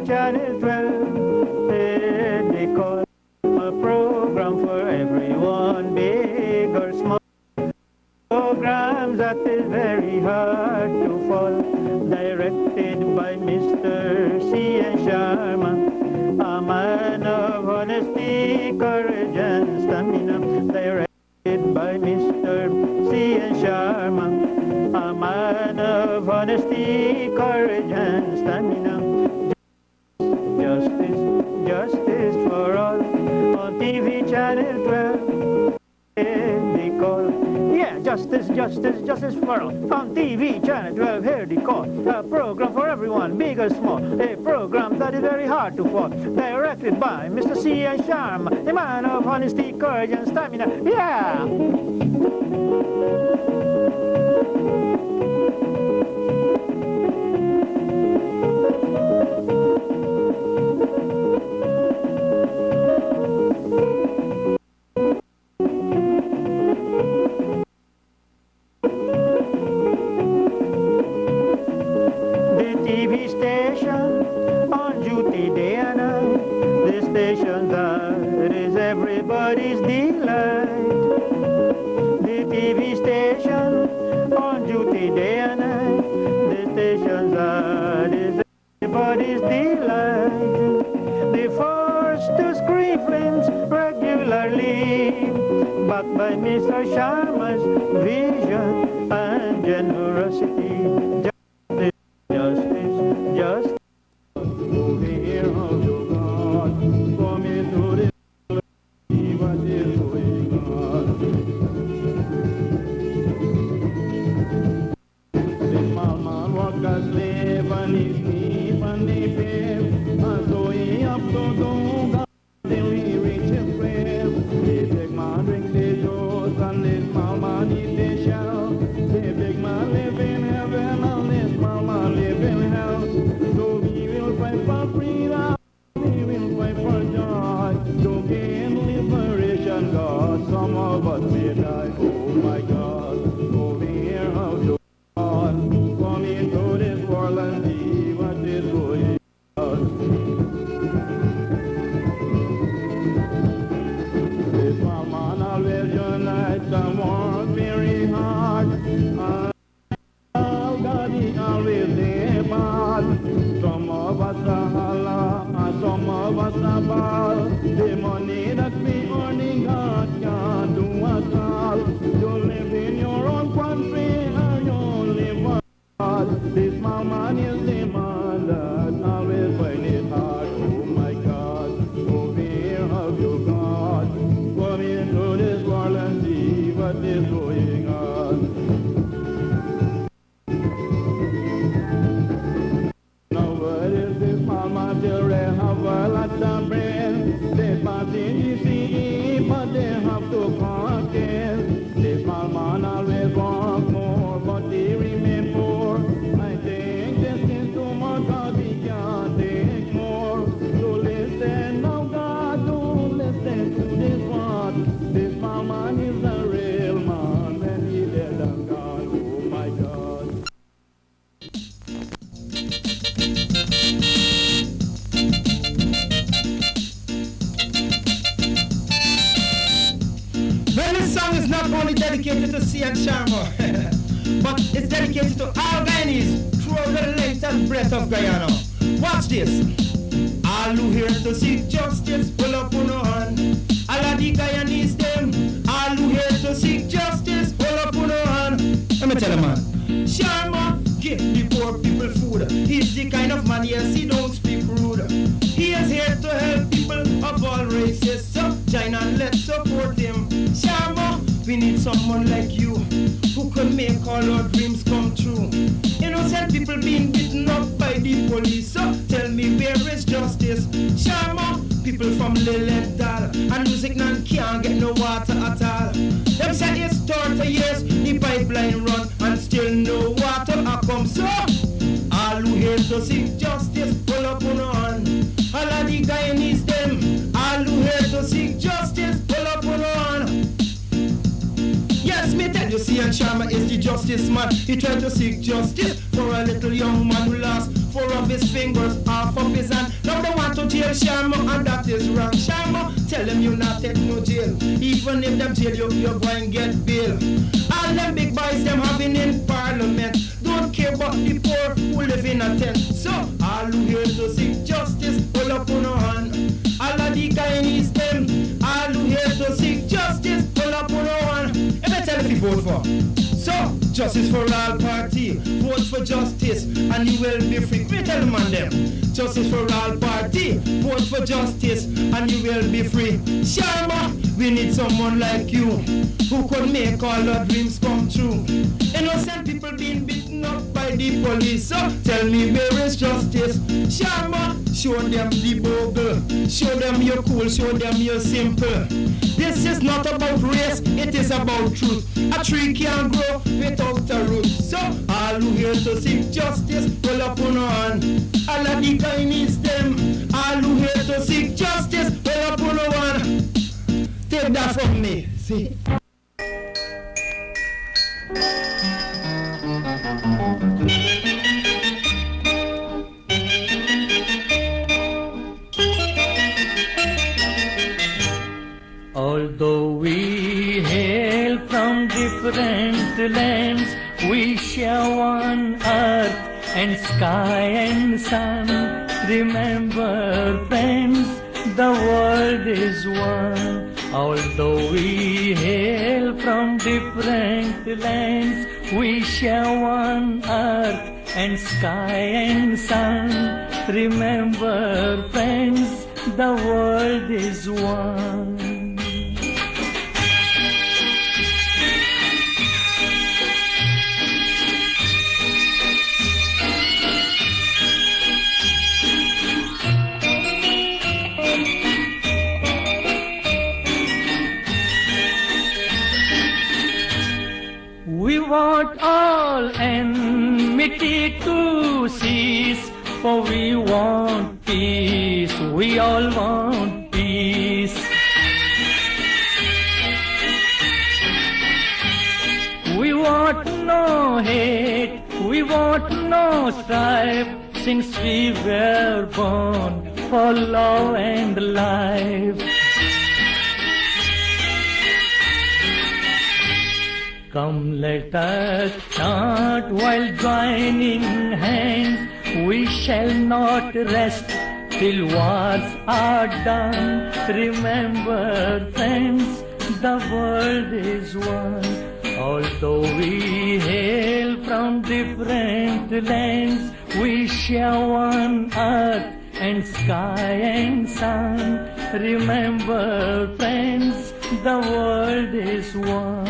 Channel 12. They call a program for everyone, big or small. Programs that is very hard to follow. Directed by Mr. C.N. Sharma, a man of honesty, courage, and stamina. Directed by Mr. C.N. Sharma, a man of honesty, courage, and stamina. Justice, justice for all on TV Channel 12. They call, yeah, justice, justice, justice for all on TV Channel 12. Here they call a program for everyone, big or small. A program that is very hard to follow. Directed by Mr. C.N. Sharma, a man of honesty, courage, and stamina. Yeah. TV station on duty day and night. The station that is everybody's delight. The TV station on duty day and night. The station that is everybody's delight. The forced to screen films regularly, backed by Mr. Sharma's vision and generosity. Just over here of your God, for me to see what is going on. This man walk a slave and he sleep and he pave, and so he up to do God till he reach his grave. The big man drink the juice and this small man eat the shell. The big man live in heaven and this small man live in hell. So we will fight for freedom, we will fight for joy, to gain liberation, God. Some of us may die, oh my God. Over here how you God, come into this world and see what is going on. This small man always unites and works very hard. God, he always live hard. Some of us are holla, and some of us are ball. The money that we earning, God can't do us all. You live in your own country, and you live on God. This small man is the man that always find it hard. Oh my God, over here have you God. Come into this world and see what is going on. Have a lot of bread. They pass in the sea, but they have to contest. This small man always wants more, but they remain poor. I think this is too much, cause we can't take more. So listen now, God, don't listen to this one. This small man is a real man when he dead and gone. Oh my God. Well, this song is not only dedicated to C.N. Sharma, but it's dedicated to all Guyanese throughout the length and breadth of Guyana. Watch this. All who here to seek justice, pull up on your hand. All of the Guyanese them, all who here to seek justice, pull up on your hand. Let me tell you, man. Sharma give the poor people food. He's the kind of man, yes, he don't speak rude. He is here to help people of all races. So join and let's support him. Sharma, we need someone like you who can make all our dreams come true. Innocent people being beaten up by the police. So tell me, where is justice? Sharma, people from Lilendal and Music None can't get no water at all. Them say it's 30 years the pipeline run and still no water a come. So all who here to seek justice, pull up on hand. All of the Guyanese them, all who here to seek justice, pull up on hand. Yes, me tell tell you, see, and Sharma is the justice man. He tried to seek justice for a little young man who lost 4 of his fingers, half of his hand. Now they want to jail Sharma, and that is wrong. Sharma, tell them you not take no jail. Even if them jail you, you're going to get bail. All them big boys them having in parliament don't care about the poor who live in a tent. So all who here to seek justice, pull up on a hand. All of the Guyanese them, all who here to seek justice, pull up on a hand. And I tell if you vote for. So, justice for all party, vote for justice, and you will be free. Me tell the man them, justice for all party, vote for justice, and you will be free. Sharma, we need someone like you, who could make all our dreams come true. Innocent people being beaten up by the police, so tell me where is justice? Sharma, show them the bogle, show them you're cool, show them you're simple. This is not about race, it is about truth. A tree can't grow without a root. So all who here to seek justice, pull up on a hand. All of the Guyanese them, all who here to seek justice, pull up on a hand. Take that from me, see. Although we hail from different lands, we share one earth and sky and sun. Remember, friends, the world is one. Although we hail from different lands, we share one earth and sky and sun. Remember, friends, the world is one. We want all enmity to cease, for we want peace, we all want peace. We want no hate, we want no strife, since we were born for love and life. Come, let us chant while joining hands. We shall not rest till wars are done. Remember, friends, the world is one. Although we hail from different lands, we share one earth and sky and sun. Remember, friends, the world is one.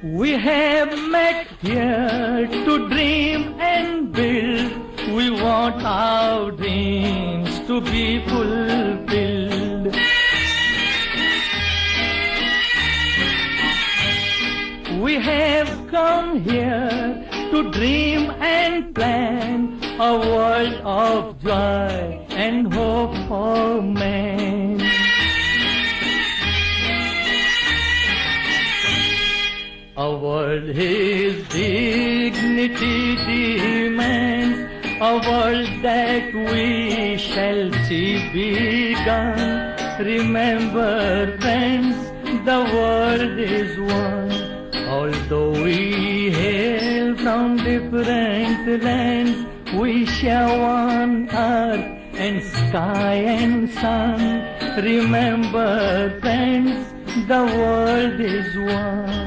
We have met here to dream and build. We want our dreams to be fulfilled. We have come here to dream and plan a world of joy and hope for man. A world his dignity demands, a world that we shall see begun. Remember, friends, the world is one. Although we hail from different lands, we share one earth and sky and sun. Remember, friends, the world is one.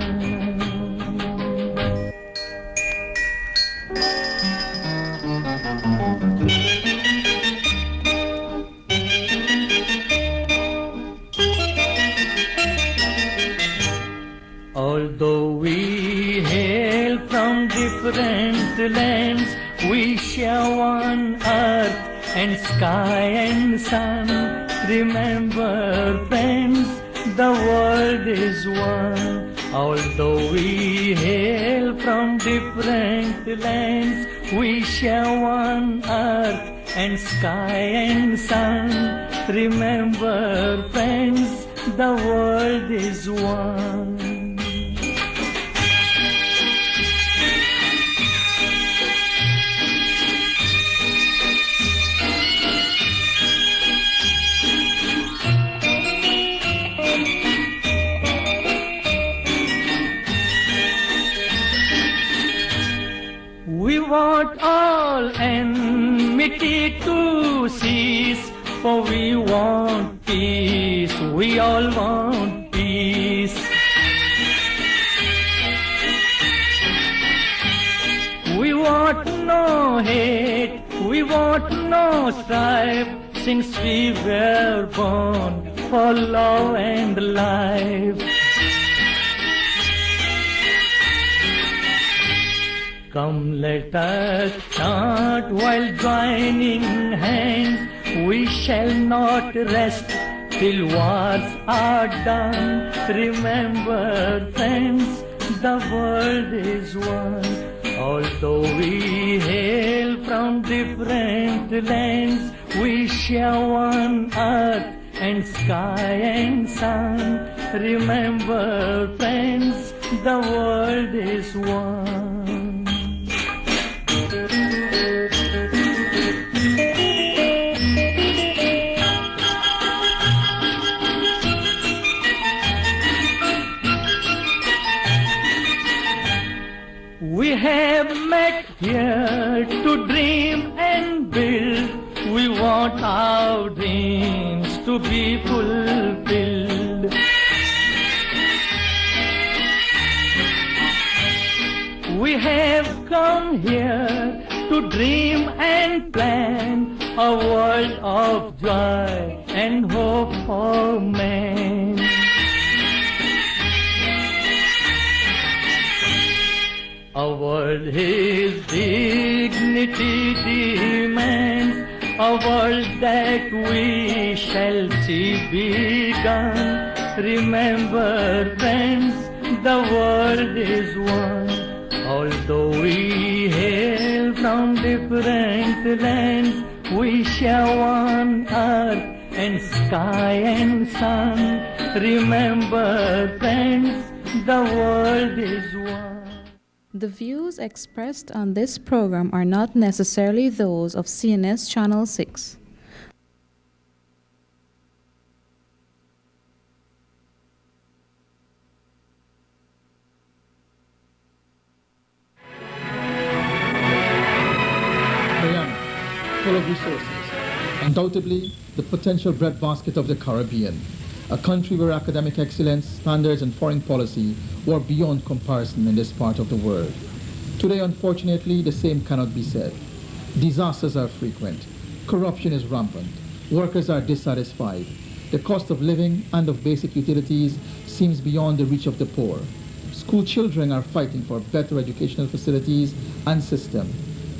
Although we hail from different lands, we share one earth and sky and sun. Remember, friends, the world is one. Although we hail from different lands, we share one earth and sky and sun. Remember, friends, the world is one. We want all enmity to cease, for we want peace, we all want peace. We want no hate, we want no strife, since we were born for love and life. Come, let us chant while joining hands. We shall not rest till wars are done. Remember, friends, the world is one. Although we hail from different lands, we share one earth and sky and sun. Remember, friends, the world is one. We have met here to dream and build. We want our dreams to be fulfilled. We have come here to dream and plan a world of joy and hope for man. A world his dignity demands, a world that we shall see begun. Remember, friends, the world is one. Although we hail from different lands, we share one earth and sky and sun. Remember, friends, the world is one. The views expressed on this program are not necessarily those of CNS Channel 6. Guyana, full of resources, undoubtedly the potential breadbasket of the Caribbean, a country where academic excellence, standards, and foreign policy were beyond comparison in this part of the world. Today, unfortunately, the same cannot be said. Disasters are frequent. Corruption is rampant. Workers are dissatisfied. The cost of living and of basic utilities seems beyond the reach of the poor. School children are fighting for better educational facilities and system,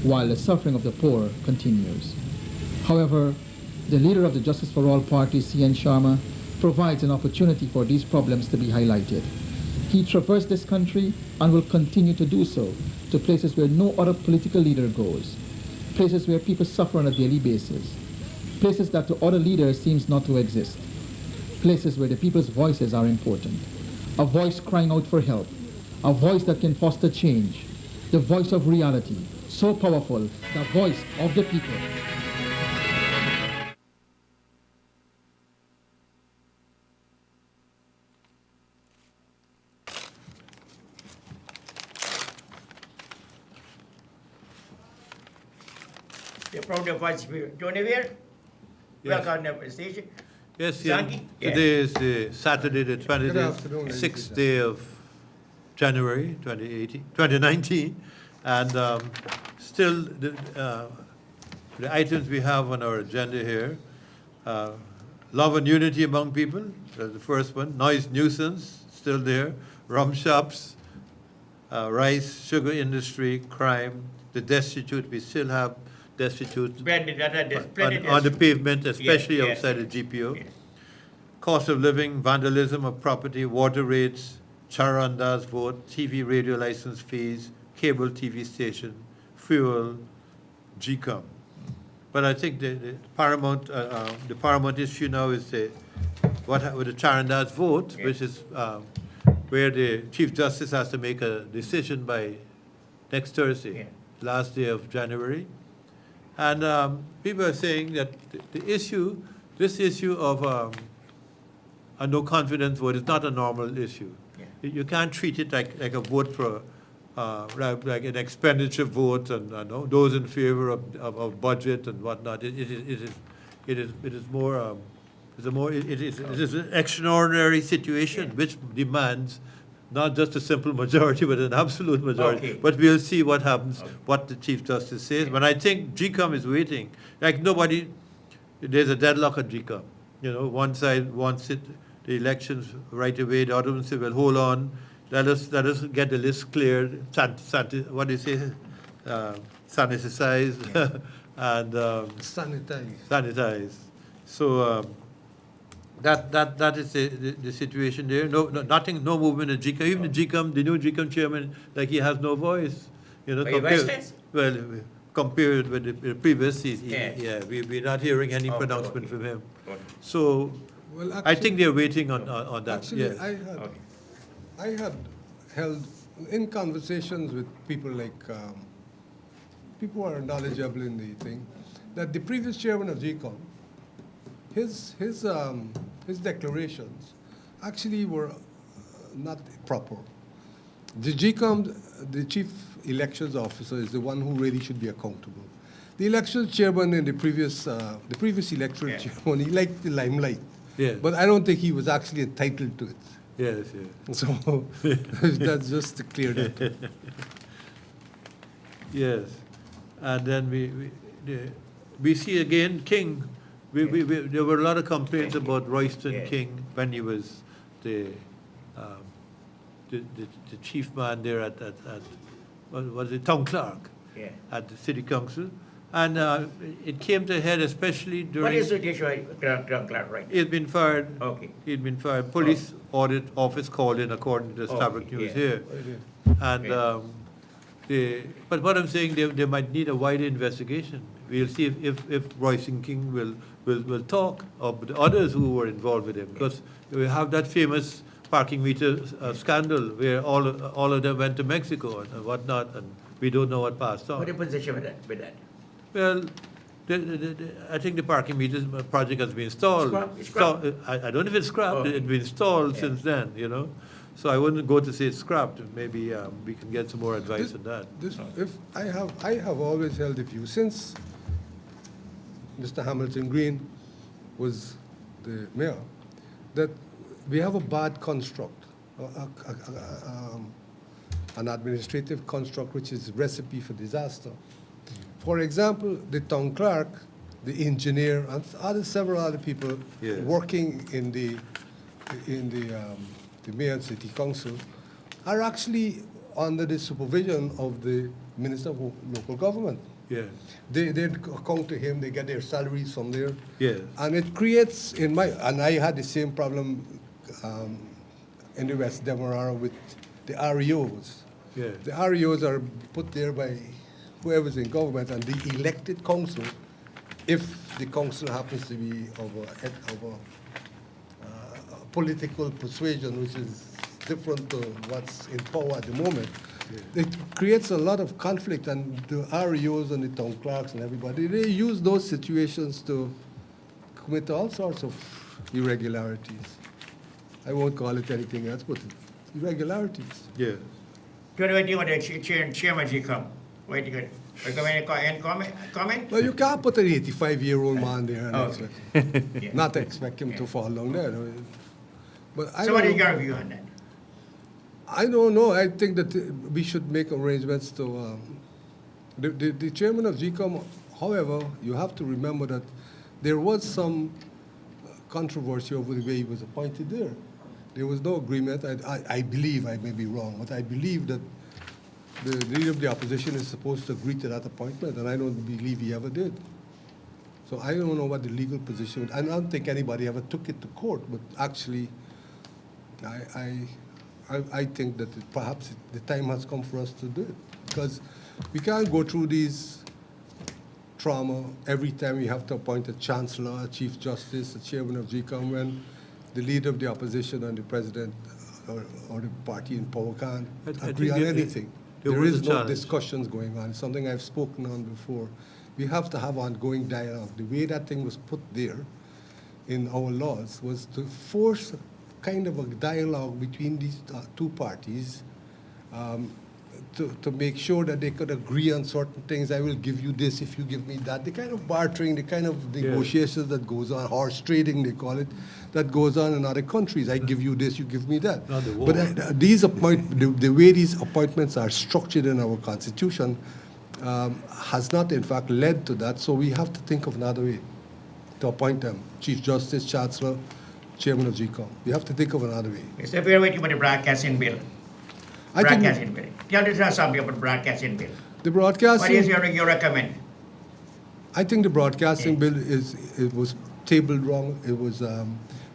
while the suffering of the poor continues. However, the leader of the Justice for All party, C.N. Sharma, provides an opportunity for these problems to be highlighted. He traversed this country and will continue to do so to places where no other political leader goes, places where people suffer on a daily basis, places that to other leaders seems not to exist, places where the people's voices are important, a voice crying out for help, a voice that can foster change, the voice of reality, so powerful, the voice of the people. The proud Vice Johnny Weir. Yes. Welcome to the station. Yes, Zangi? Yeah. Today is Saturday, the 26th day of January 2019. And still, the items we have on our agenda here, love and unity among people, that's the first one. Noise nuisance, still there. Rum shops, rice, sugar industry, crime, the destitute, we still have destitute on the pavement, especially Yes, outside the GPO. Yes. Cost of living, vandalism of property, water rates, Charanda's vote, TV radio license fees, cable TV station, fuel, GCOM. But I think the paramount issue now is with the Charanda's vote, which is where the Chief Justice has to make a decision by next Thursday, last day of January. And people are saying that this issue of a no confidence vote is not a normal issue. You can't treat it like a vote for, like an expenditure vote and those in favor of budget and whatnot. It is an extraordinary situation which demands not just a simple majority, but an absolute majority. But we'll see what happens, what the Chief Justice says. But I think GCOM is waiting. Like there's a deadlock at GCOM. One side wants the elections right away. The other one says, well, hold on. Let us get the list cleared. What do you say? Sanitize and sanitize. So that is the situation there. No movement at GCOM. Even the new GCOM chairman, like he has no voice. Compared with the previous, we're not hearing any pronouncement from him. So I think they're waiting on that. Actually, I had held in conversations with people like people who are knowledgeable in the thing, that the previous chairman of GCOM, his declarations actually were not proper. The GCOM, the chief elections officer, is the one who really should be accountable. The elections chairman in the previous electoral chairman, he liked the limelight. But I don't think he was actually entitled to it. Yes. So that's just to clear that. Yes, and then we see again King. There were a lot of complaints about Royston King when he was the chief man there at what was it, town clerk at the city council. And it came to a head, especially during... What is the issue, clerk, right? He'd been fired. Okay. He'd been fired. Police audit office called in, according to the Starbuck News here. And but what I'm saying, they might need a wider investigation. We'll see if Royston King will talk, or the others who were involved with him, because we have that famous parking meter scandal where all of them went to Mexico and whatnot, and we don't know what passed on. What is the position with that? Well, I think the parking meters project has been stalled. Scrapped? I don't know if it's scrapped. It's been stalled since then, So I wouldn't go to say it's scrapped. Maybe we can get some more advice on that. I have always held the view, since Mr. Hamilton Green was the mayor, that we have a bad construct, an administrative construct which is a recipe for disaster. For example, the town clerk, the engineer, and several other people working in the mayor and city council are actually under the supervision of the minister of local government. They come to him, they get their salaries from there. And it creates, and I had the same problem in the West Demerara with the REOs. The REOs are put there by whoever's in government, and the elected council, if the council happens to be of a political persuasion, which is different to what's in power at the moment, it creates a lot of conflict, and the REOs and the town clerks and everybody, they use those situations to commit all sorts of irregularities. I won't call it anything else, but irregularities. 2021, the chairman GCOM. Wait a minute. Any comment? Well, you can't put an 85-year-old man there and not expect him to fall down there. But So what is your view on that? I don't know. I think that we should make arrangements to... the chairman of GCOM, however, you have to remember that there was some controversy over the way he was appointed there. There was no agreement. I believe, I may be wrong, but I believe that the leader of the opposition is supposed to agree to that appointment, and I don't believe he ever did. So I don't know what the legal position was. I don't think anybody ever took it to court, but actually, I think that perhaps the time has come for us to do it, because we can't go through these trauma every time we have to appoint a chancellor, a chief justice, a chairman of GCOM, when the leader of the opposition and the president or the party in power can't agree on anything. There is no discussions going on. It's something I've spoken on before. We have to have ongoing dialogue. The way that thing was put there in our laws was to force kind of a dialogue between these two parties, to make sure that they could agree on certain things. I will give you this if you give me that. The kind of bartering, the kind of negotiations that goes on, horse trading they call it, that goes on in other countries. I give you this, you give me that. But the way these appointments are structured in our constitution has not in fact led to that. So we have to think of another way to appoint them. Chief Justice, Chancellor, Chairman of GCOM. We have to think of another way. Mr. We're waiting for the broadcasting bill. Broadcasting bill. Tell us something about broadcasting bill. The broadcasting. What is your recommend? I think the broadcasting bill was tabled wrong. It was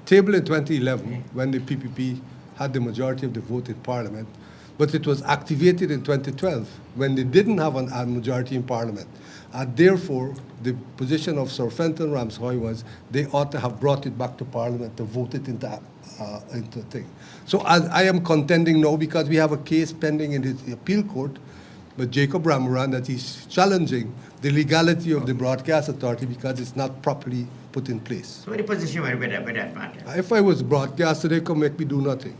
tabled in 2011 when the PPP had the majority of the vote in Parliament, but it was activated in 2012 when they didn't have a majority in Parliament. Therefore, the position of Sir Fenton Ramshoy was they ought to have brought it back to Parliament to vote it into a thing. So I am contending now, because we have a case pending in the appeal court with Jacob Ramaran, that he's challenging the legality of the Broadcast Authority because it's not properly put in place. So what is the position with that matter? If I was broadcaster, they could make me do nothing.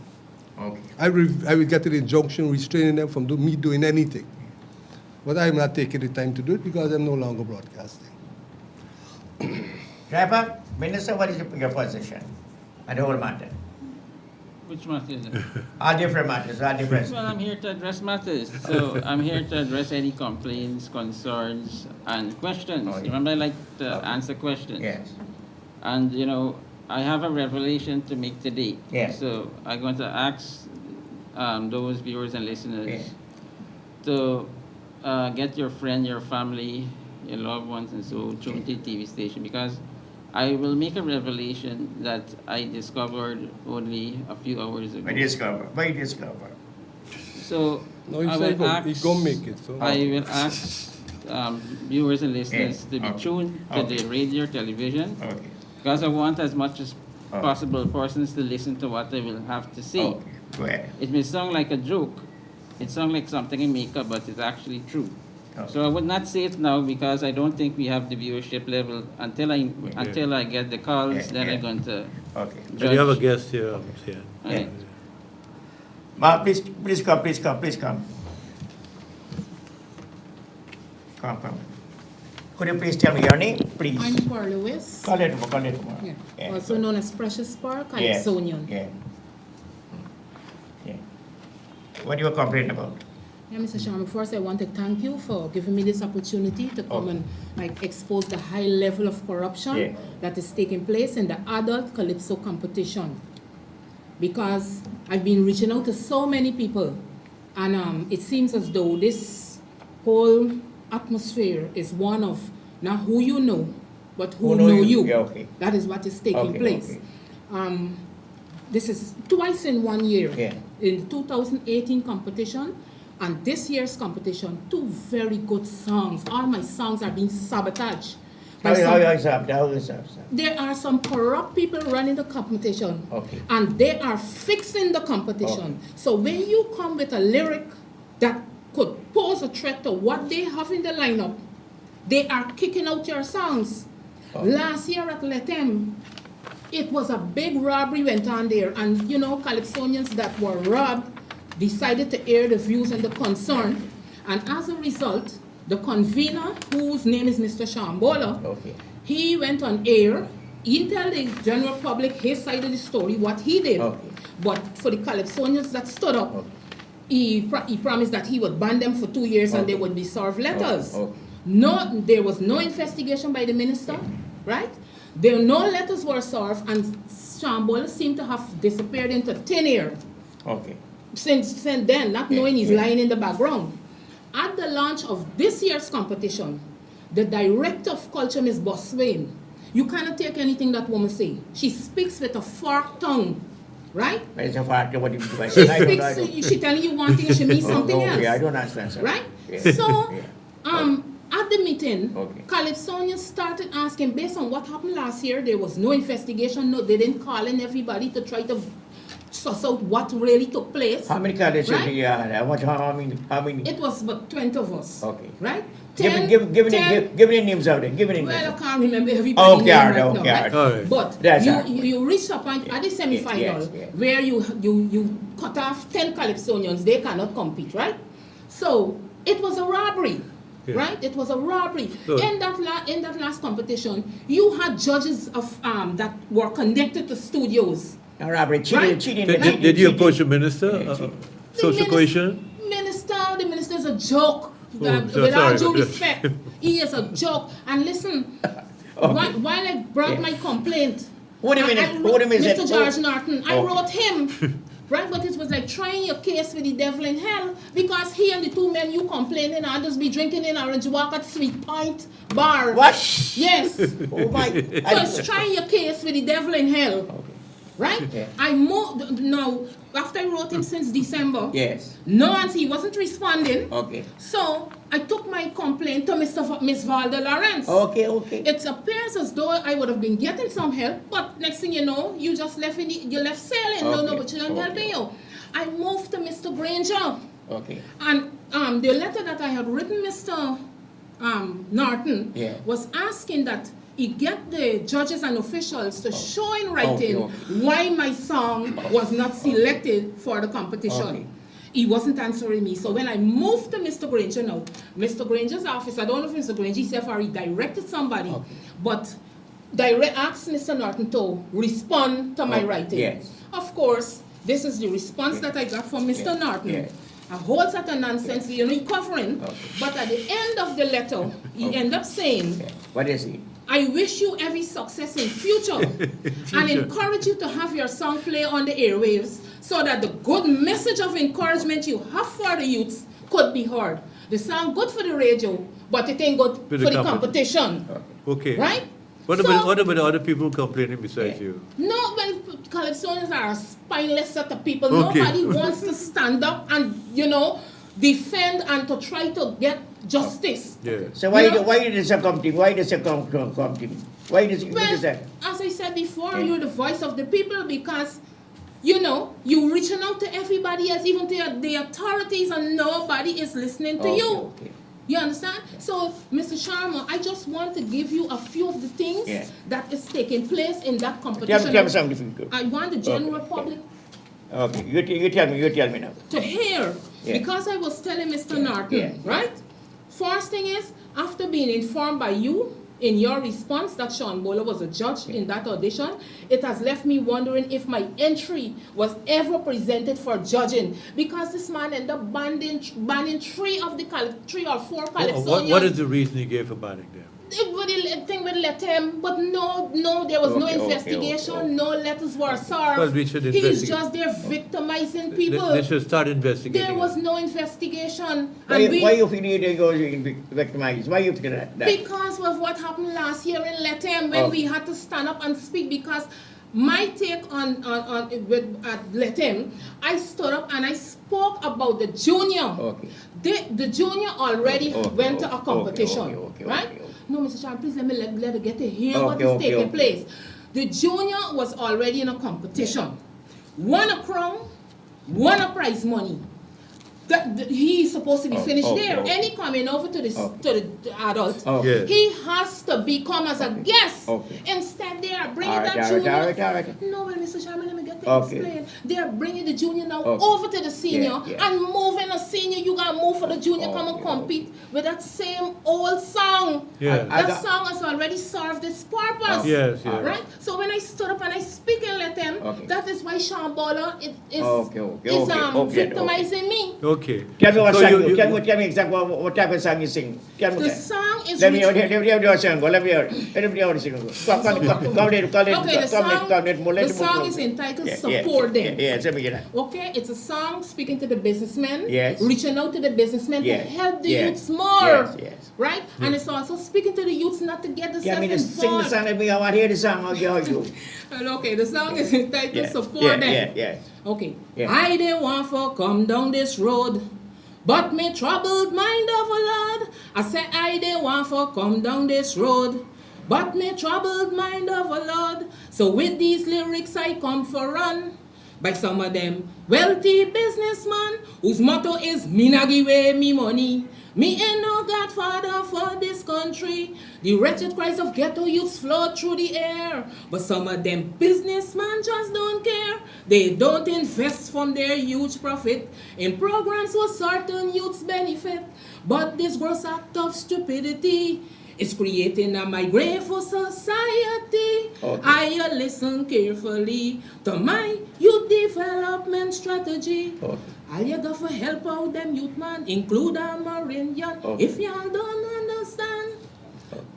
Okay. I will get an injunction restraining them from me doing anything. But I'm not taking the time to do it because I'm no longer broadcasting. Driver, Minister, what is your position on the whole matter? Which matter is it? All different matters, all different. Well, I'm here to address matters. So I'm here to address any complaints, concerns, and questions. Oh, yeah. Remember, I like to answer questions. Yes. And, you know, I have a revelation to make today. Yes. So I'm going to ask those viewers and listeners Yes. to get your friend, your family, your loved ones, and so tune to the TV station, because I will make a revelation that I discovered only a few hours ago. What you discover? So No, I will ask, go make it. So. I will ask viewers and listeners to be Okay. tuned to the radio, television, Okay. because I want as much as possible persons to listen to what I will have to say. Okay. Go ahead. It may sound like a joke, it sounds like something I make up, but it's actually true. Okay. So I would not say it now because I don't think we have the viewership level until I get the calls. Yeah, Then yeah. I'm going to Okay. judge. You have a guest here. here. Okay. Ma, please come. Come. Could you please tell me your name, please? I'm Cora Lewis, Call it more. yeah, also known as Precious Spark, Calypsonian. Yeah. What you were complaining about? Yeah, Mr. Sharma, first I want to thank you for giving me this opportunity to come and expose the high level of corruption that is taking place in the adult Calypso competition. Because I've been reaching out to so many people, and it seems as though this whole atmosphere is one of not who you know, but who know you. Yeah, okay. That is what is taking place. Okay. This is twice in 1 year. Yeah. In 2018 competition and this year's competition, two very good songs. All my songs are being sabotaged. There are some corrupt people running the competition, and they are fixing the competition. So when you come with a lyric that could pose a threat to what they have in the lineup, they are kicking out your songs. Last year at Letem, it was a big robbery went on there, and you know, Calypsonians that were robbed decided to air the views and the concern, and as a result, the convener, whose name is Mr. Shambola, he went on air. He tell the general public his side of the story, what he did. But for the Calypsonians that stood up, he promised that he would ban them for 2 years and they would be served letters. No, there was no investigation by the minister, right? No letters were served, and Shambola seemed to have disappeared into thin air. Since then, not knowing he's lying in the background. At the launch of this year's competition, the director of culture, Ms. Boswain, you cannot take anything that woman say. She speaks with a forked tongue, right? But it's a fact of what you do. She speaks, she telling you one thing, she means something else. Okay, I don't understand, sir. Right? Yeah. So, Yeah. at the meeting, Okay. Calypsonians started asking, based on what happened last year, there was no investigation, no, they didn't call in everybody to try to suss out what really took place. How many colleges Right? do you have? How many? It was about 20 of us. Okay. Right? Give me names out there. Give me names. Well, I can't remember everybody's name right now, right? All right. But That's you reached a point at the semi-final yes. where you cut off 10 Calypsonians, they cannot compete, right? So it was a robbery, right? It was a robbery. Good. In that last competition, you had judges of that were connected to studios. A robbery, cheating. Did you approach the minister? Social cohesion? The minister is a joke. With sorry, all due but- respect, he is a joke. And listen, while I brought my complaint, Mr. George Norton, I wrote him, right? But it was like trying your case with the devil in hell, because he and the two men you complaining and just be drinking in Orange Walk at Sweet Point Bar. What? Yes. Oh my. So it's trying your case with the devil in hell. Right? Okay. I moved, no, after I wrote him since December, Yes. no answer, he wasn't responding. Okay. So I took my complaint to Miss Valda Lawrence. Okay. It appears as though I would have been getting some help, but next thing you know, you just left you left sailing. Okay. No, but you don't helping you. I moved to Mr. Granger. Okay. And the letter that I had written Mr. Norton was asking that he get the judges and officials to show in writing why my song was not selected for the competition. Okay. He wasn't answering me. So when I moved to Mr. Granger now, Mr. Granger's office, I don't know if Mr. Granger himself already directed somebody, but asked Mr. Norton to respond to my writing. Yes. Of course, this is the response that I got from Mr. Norton. Yes. A whole set of nonsense, covering. But at the end of the letter, he ended up saying, What is he? I wish you every success in future and encourage you to have your song play on the airwaves so that the good message of encouragement you have for the youths could be heard. The song good for the radio, but it ain't good for the competition. Okay. Right? What about the other people complaining besides you? No, well, Calypsonians are a spineless set of people. Okay. Nobody wants to stand up and, defend and to try to get justice. Yeah. So why does it come to him? Why does it come to him? Why does it? Well, as I said before, you're the voice of the people because, you're reaching out to everybody else, even to the authorities, and nobody is listening to you. Okay. You understand? So, Mr. Sharma, I just want to give you a few of the things that is taking place in that competition. Tell me something. I want the general public Okay, you tell me now. to hear, because I was telling Mr. Norton, right? First thing is, after being informed by you in your response that Sean Bowler was a judge in that audition, it has left me wondering if my entry was ever presented for judging, because this man ended up banning 3 or 4 Calypsonians. What is the reason he gave for banning them? The thing would let him, but no, there was no investigation, no letters were served. Well, we should He's investigate. just there victimizing people. They should start investigating. There was no investigation. Why And you feel you go victimized? Why you feel that? because of what happened last year in Letem when we had to stand up and speak, because my take at Letem, I stood up and I spoke about the junior. Okay. The junior already went to a competition, okay, right? okay. No, Mr. Chan, please let me let her get to hear what is taking place. The junior was already in a competition. Won a crown, won a prize money. He's supposed to be finished there. Any coming over to the adult, he has to become as a guest. Instead, they are bringing that junior. All right. No, well, Mr. Sharma, let me get to explain. They are bringing the junior now over to the senior and moving a senior. You gotta move for the junior, come and compete with that same old song. Yeah. That song has already served its purpose. Yes. Right? So when I stood up and I speak and let them, that is why Sean Bowler is victimizing me. Okay. Tell me what So song you- you, tell me exactly what type of song you sing. Tell me The that. song is Let me rich- hear your song. Let me hear. Let me hear the song. Come the song is entitled Support Them. Yes, let me get that. Okay, it's a song speaking to the businessmen, Yes. reaching out to the businessmen Yes. to help the Yes. youths more, Yes, yes. right? And it's also speaking to the youths not to get Yeah, I themselves mean, just sing the involved. song. Let me. I want to hear the song. I'll get you. And okay, the song is entitled Yeah, Support yeah, Them. yeah, yeah. Okay. Yeah. I didn't want to come down this road, but me troubled mind of a Lord. I said I didn't want to come down this road, but me troubled mind of a Lord. So with these lyrics I come for run by some of them wealthy businessmen whose motto is me nah give away me money. Me ain't no godfather for this country. The wretched cries of ghetto youths float through the air. But some of them businessmen just don't care. They don't invest from their huge profit in programs where certain youths benefit. But this gross act of stupidity is creating a migraine for society. Okay. I listen carefully to my youth development strategy. Okay. All you got for help out them youth man, include a Marine young. Okay. If y'all don't understand,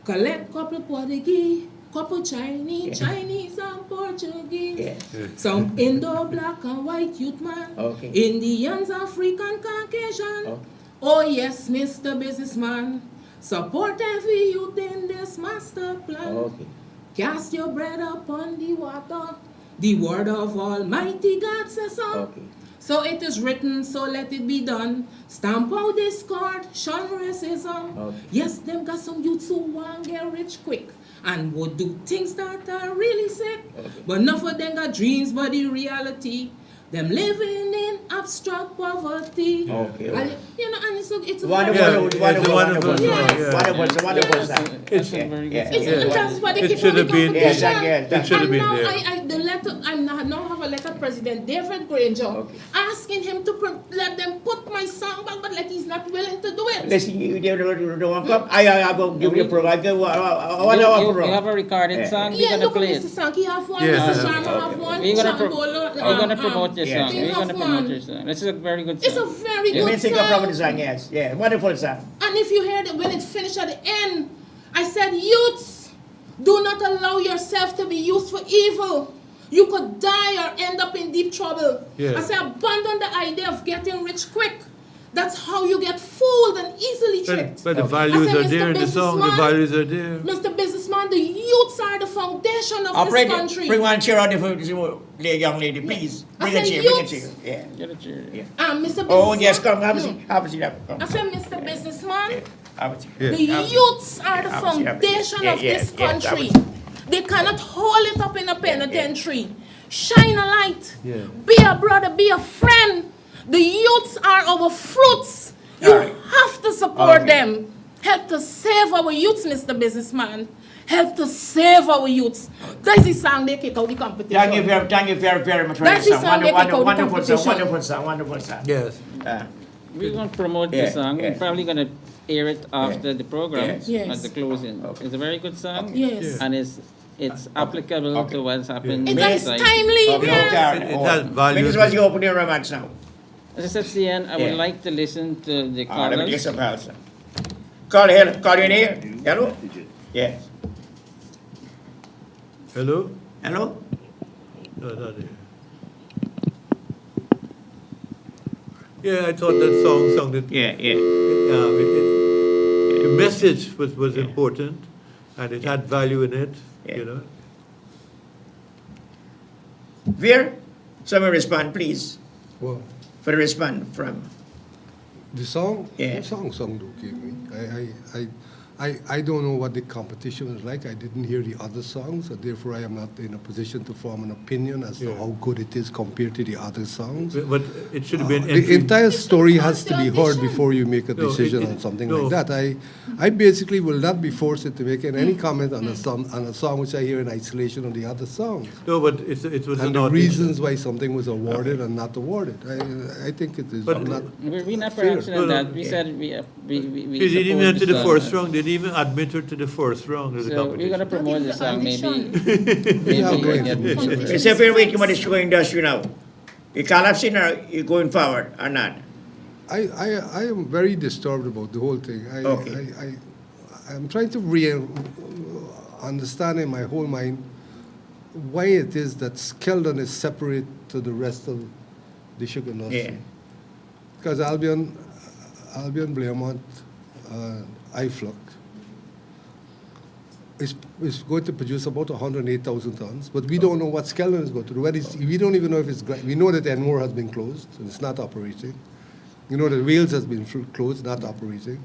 collect couple Portuguese, couple Chinese, Yeah. Chinese and Portuguese. Yeah. Some Indo, black and white youth man. Okay. Indians, African, Caucasian. Okay. Oh yes, Mr. Businessman. Support every youth in this master plan. Okay. Cast your bread upon the water. The word of Almighty God says so. Okay. So it is written, so let it be done. Stamp out discord, shun racism. Okay. Yes, them got some youths who want get rich quick and would do things that are really sick. Okay. But enough of them got dreams, but the reality, them living in abstract poverty. Okay. And, you know, and it's a Wonderful, Yeah, wonderful, it's a wonderful wonderful, song, yeah. wonderful, wonderful That's song. that's a very good Yeah. song. It's, that's why they It keep should on have the been- Yes, competition. yes, It should have And been now there. the letter, now have elected President David Granger Okay. asking him to let them put my song back, but like he's not willing to do it. Listen, you don't come. I will give you a program. I want You have a recorded Yeah. song, we're Yeah, gonna look at play it. Mr. Sankey have one, Yes. Mr. Sharma have one, We're gonna, Shambolo, we're gonna promote your yeah. song. They We're gonna have promote one. your song. This is a very good It's a song. very You may good sing a proper song. song, yes. Yeah, wonderful song. And if you heard it when it finished at the end, I said, youths, do not allow yourself to be used for evil. You could die or end up in deep trouble. Yeah. I said, abandon the idea of getting rich quick. That's how you get fooled and easily tricked. But the I values said, are Mr. there in the song, the Businessman, values are there. Mr. Businessman, the youths are the foundation of Operator, this country. bring one chair out there for the young lady, please. I Bring a said chair, bring a youths. chair. Yeah. Get a cheer. Yeah. Mr. Businessman. Oh, yes, come, have a seat. Have a seat. Come. I said, Mr. Businessman, Yeah, have a seat. Yeah. the youths are the Yeah, have a seat, have a seat. foundation Yeah, of yeah, this yeah, have a country. seat. They cannot hold it up in a penitentiary. Shine a light. Yeah. Be a brother, be a friend. The youths are our fruits. You Alright. have to support Okay. them. Help to save our youths, Mr. Businessman. Help to save our youths. That's the song they kick out the competition. Thank you very much for That's this the song. song they kick out the Wonderful song, competition. wonderful song, wonderful song. Yes. We're gonna promote Yeah, the song. yeah. We're probably gonna air it after the program Yes. Yes. at the closing. Okay. It's a very good song. Yes. And it's applicable Okay. to what's happened It is inside. timely, Okay, yes. okay. It has values. This was your opening remarks now. As I said, CN, I Yeah. would like to listen to the Let me take callers. some house. Call you in here. Hello? Yes. Hello? Hello? No, not here. Yeah, I thought that song sounded. Yeah. The message was Yeah. important, and it had value in it. Yeah. You know. Veer, someone respond, please, Well, for the respond from. the song, Yeah. the song sounded okay. I don't know what the competition was like. I didn't hear the other songs, so therefore I am not in a position to form an opinion as to Yeah. how good it is compared to the other songs. But it should have been. The entire story has to be heard Audition. before you make a No, decision it- on something no. like that. I basically will not be forced into making any comment on a song which I hear in isolation of the other songs. No, but it was And an the audition. reasons why something was awarded and not awarded. I think it is But- not. We're not Fair. for No, no, that. We yeah. said we She didn't even support enter the song. first round. They didn't even admit her to the first round of the So we're gonna competition. promote the song, maybe. Audition. Maybe Yeah, we'll great. get It's a fair way to the sugar industry now. You collapsing or you going forward or not? I am very disturbed about the whole thing. I'm trying to understand in my whole mind why it is that Skeldon is separate to the rest of the sugar industry. Yeah. Because Albion, Blairmont, IFLOC is going to produce about 108,000 tons, but we don't know what Skeldon is going to do. We don't even know if it's, we know that Enmore has been closed, and it's not operating. You know that Wales has been closed, not operating.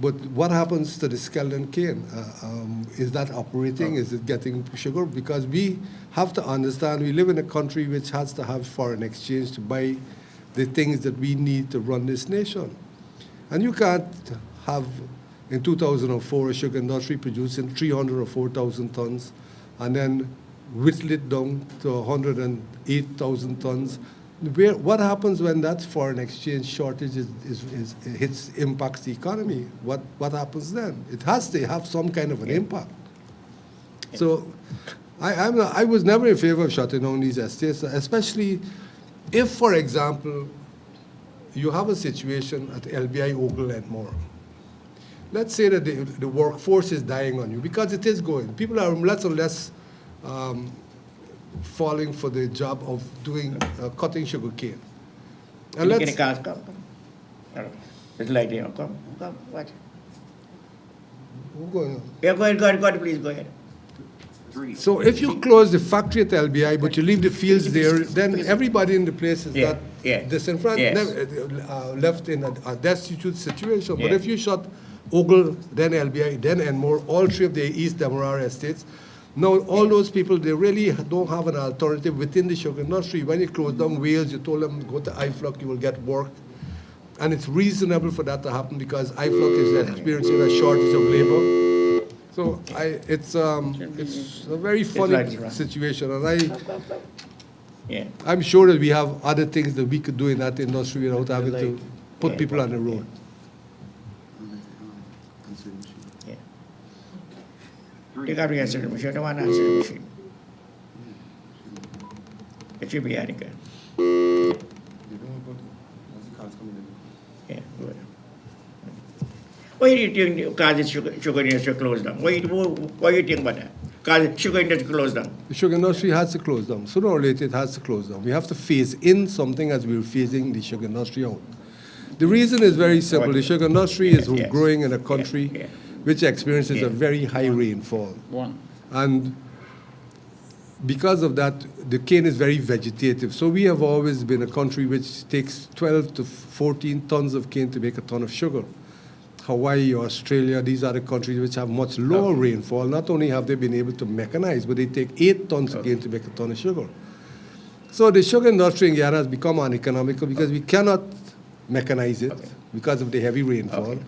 But what happens to the Skeldon cane? Is that operating? Is it getting sugar? Because we have to understand we live in a country which has to have foreign exchange to buy the things that we need to run this nation. And you can't have, in 2004, a sugar industry producing 300 or 4,000 tons and then whittle it down to 108,000 tons. What happens when that foreign exchange shortage impacts the economy? What happens then? It has to have some kind of an impact. So I was never in favor of shutting down these estates, especially if, for example, you have a situation at LBI, Ogle, and more. Let's say that the workforce is dying on you, because it is going. People are less and less falling for the job of doing cutting sugar cane. And let's it's like come, what? Who's going on? Yeah, go ahead, please go ahead. So if you close the factory at LBI, but you leave the fields there, then everybody in the place is not left in a destitute situation. But if you shut Ogle, then LBI, then Enmore, all three of the East Demerara estates, now all those people, they really don't have an alternative within the sugar industry. When you close down Wales, you told them, go to IFLOC, you will get work. And it's reasonable for that to happen because IFLOC is experiencing a shortage of labor. So it's a very funny situation, and I'm sure that we have other things that we could do in that industry without having to put people on the road. They got to answer the machine. They want to answer the machine. It should be adequate. Yeah, good. Why do you think cause sugar industry closed down? Why do you think about that? Cause sugar industry closed down. The sugar industry has to close down. Sooner or later, it has to close down. We have to phase in something as we're phasing the sugar industry out. The reason is very simple. The sugar industry is growing in a country which experiences a very high rainfall. And because of that, the cane is very vegetative. So we have always been a country which takes 12 to 14 tons of cane to make a ton of sugar. Hawaii, Australia, these are the countries which have much lower rainfall. Not only have they been able to mechanize, but they take 8 tons of cane to make a ton of sugar. So the sugar industry in Guyana has become uneconomical because we cannot mechanize it because of the heavy rainfall.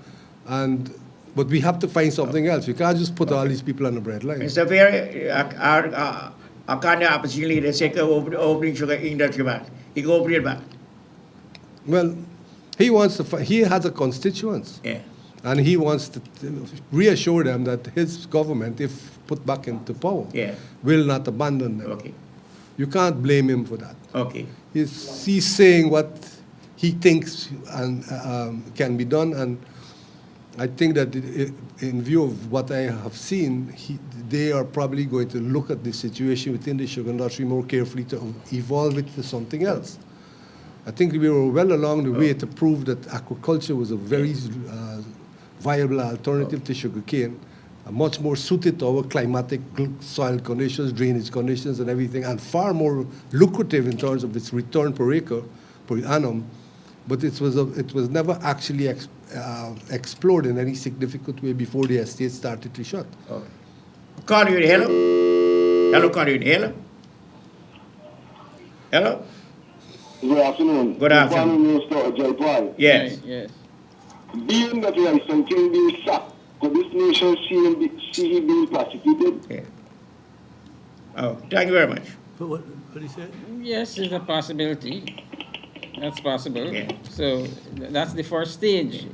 But we have to find something else. We can't just put all these people on the breadline. Mr. Fair, our kind of opposition leader said opening sugar industry back. He go open it back. Well, he wants to. He has a constituents. Yeah. And he wants to reassure them that his government, if put back into power, will not abandon them. Okay. You can't blame him for that. Okay. He's saying what he thinks and can be done, and I think that in view of what I have seen, they are probably going to look at the situation within the sugar industry more carefully to evolve it to something else. I think we were well along the way to prove that aquaculture was a very viable alternative to sugarcane, much more suited to our climatic soil conditions, drainage conditions, and everything, and far more lucrative in terms of its return per acre, per annum. But it was never actually explored in any significant way before the estate started to shut. Okay. Conrad, hello? Hello, Conrad, hello? Hello? Good afternoon. Good afternoon. Yes. Yes. Being that we are something being sacked, could this nation see him being prosecuted? Yeah. Oh, thank you very much. What did he say? Yes, it's a possibility. That's possible. Yeah. So that's the first stage.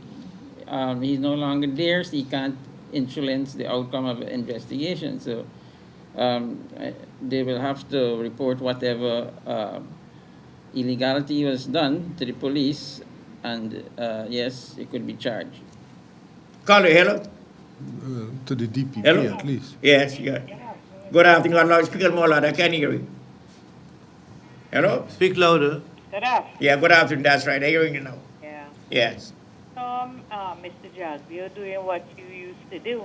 He's no longer there, so he can't influence the outcome of the investigation. So they will have to report whatever illegality was done to the police and yes, it could be charged. Caller, hello? To the DPP Hello? at least. Yes, yeah. Good afternoon, on loudspeaker more loud, I can't hear you. Hello? Speak louder. Good afternoon. Yeah, good afternoon, that's right, I'm hearing you now. Yeah. Yes. Mr. Jagg, you're doing what you used to do.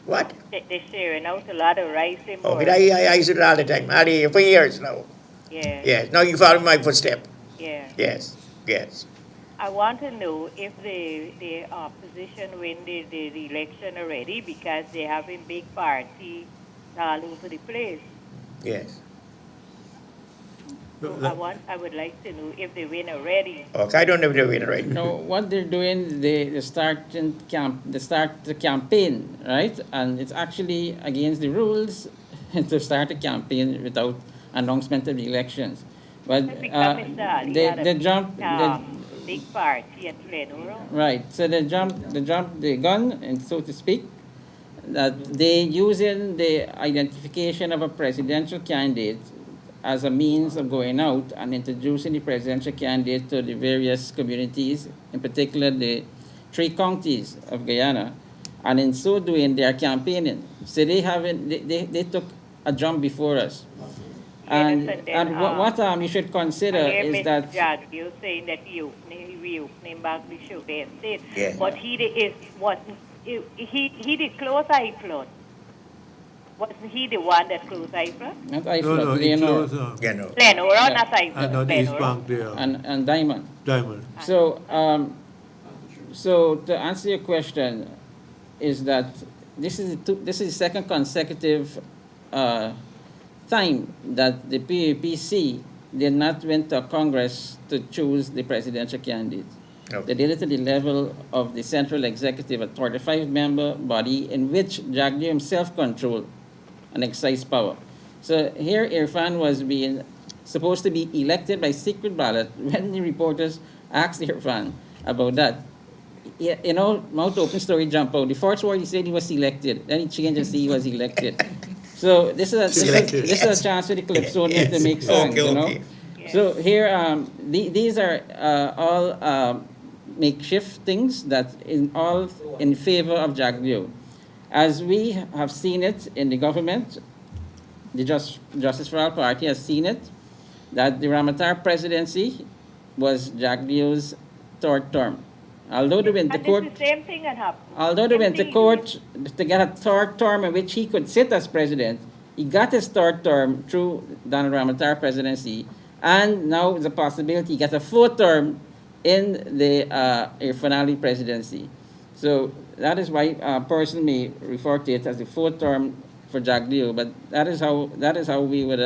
What? They're sharing out a lot of rice and Oh, more. but I used to do it all the time. I did it for years now. Yeah. Yes, now you follow my footstep. Yeah. Yes, yes. I want to know if the opposition win the election already because they're having big party all over the place. Yes. So I would like to know if they win already. Okay, I don't know if they win already. No, what they're doing, they start the campaign, right? And it's actually against the rules to start a campaign without announcement of the elections. But Because Mr. Ali had they a jump. big party at Glenora. Right. So they jump the gun, and so to speak, that they using the identification of a presidential candidate as a means of going out and introducing the presidential candidate to the various communities, in particular the 3 counties of Guyana, and in so doing they are campaigning. So they took a jump before us. And what you should consider is that Judge, you're saying that he reopening back the show they state, Yeah. but he did close iFlood. Wasn't he the one that closed iFlood? not No, iFlood, he Leonora, closed, Glenora, not iFlood. and not East Bank there. and Diamond. Diamond. So, so to answer your question, is that this is the second consecutive time that the PAPC did not went to Congress to choose the presidential candidate. Okay. They did it at the level of the Central Executive, a 35-member body in which Jagdeo himself controlled and exercised power. So here Irfan was supposed to be elected by secret ballot. When the reporters asked Irfan about that, mouth open story jump out. The first word he said he was elected. Then he changed and said he was elected. So this is a chance for the Calypsonian to make songs, Okay. So here, these are all makeshift things that all in favor of Jagdeo. As we have seen it in the government, the Justice for All Party has seen it, that the Ramatar presidency was Jagdeo's 3rd term. Although they went to court, The same thing had happened. although they went to court to get a 3rd term in which he could sit as president, he got his 3rd term through Donald Ramatar presidency, and now there's a possibility he gets a 4th term in the Irfan Ali presidency. So that is why a person may refer to it as the 4th term for Jagdeo, but that is how we would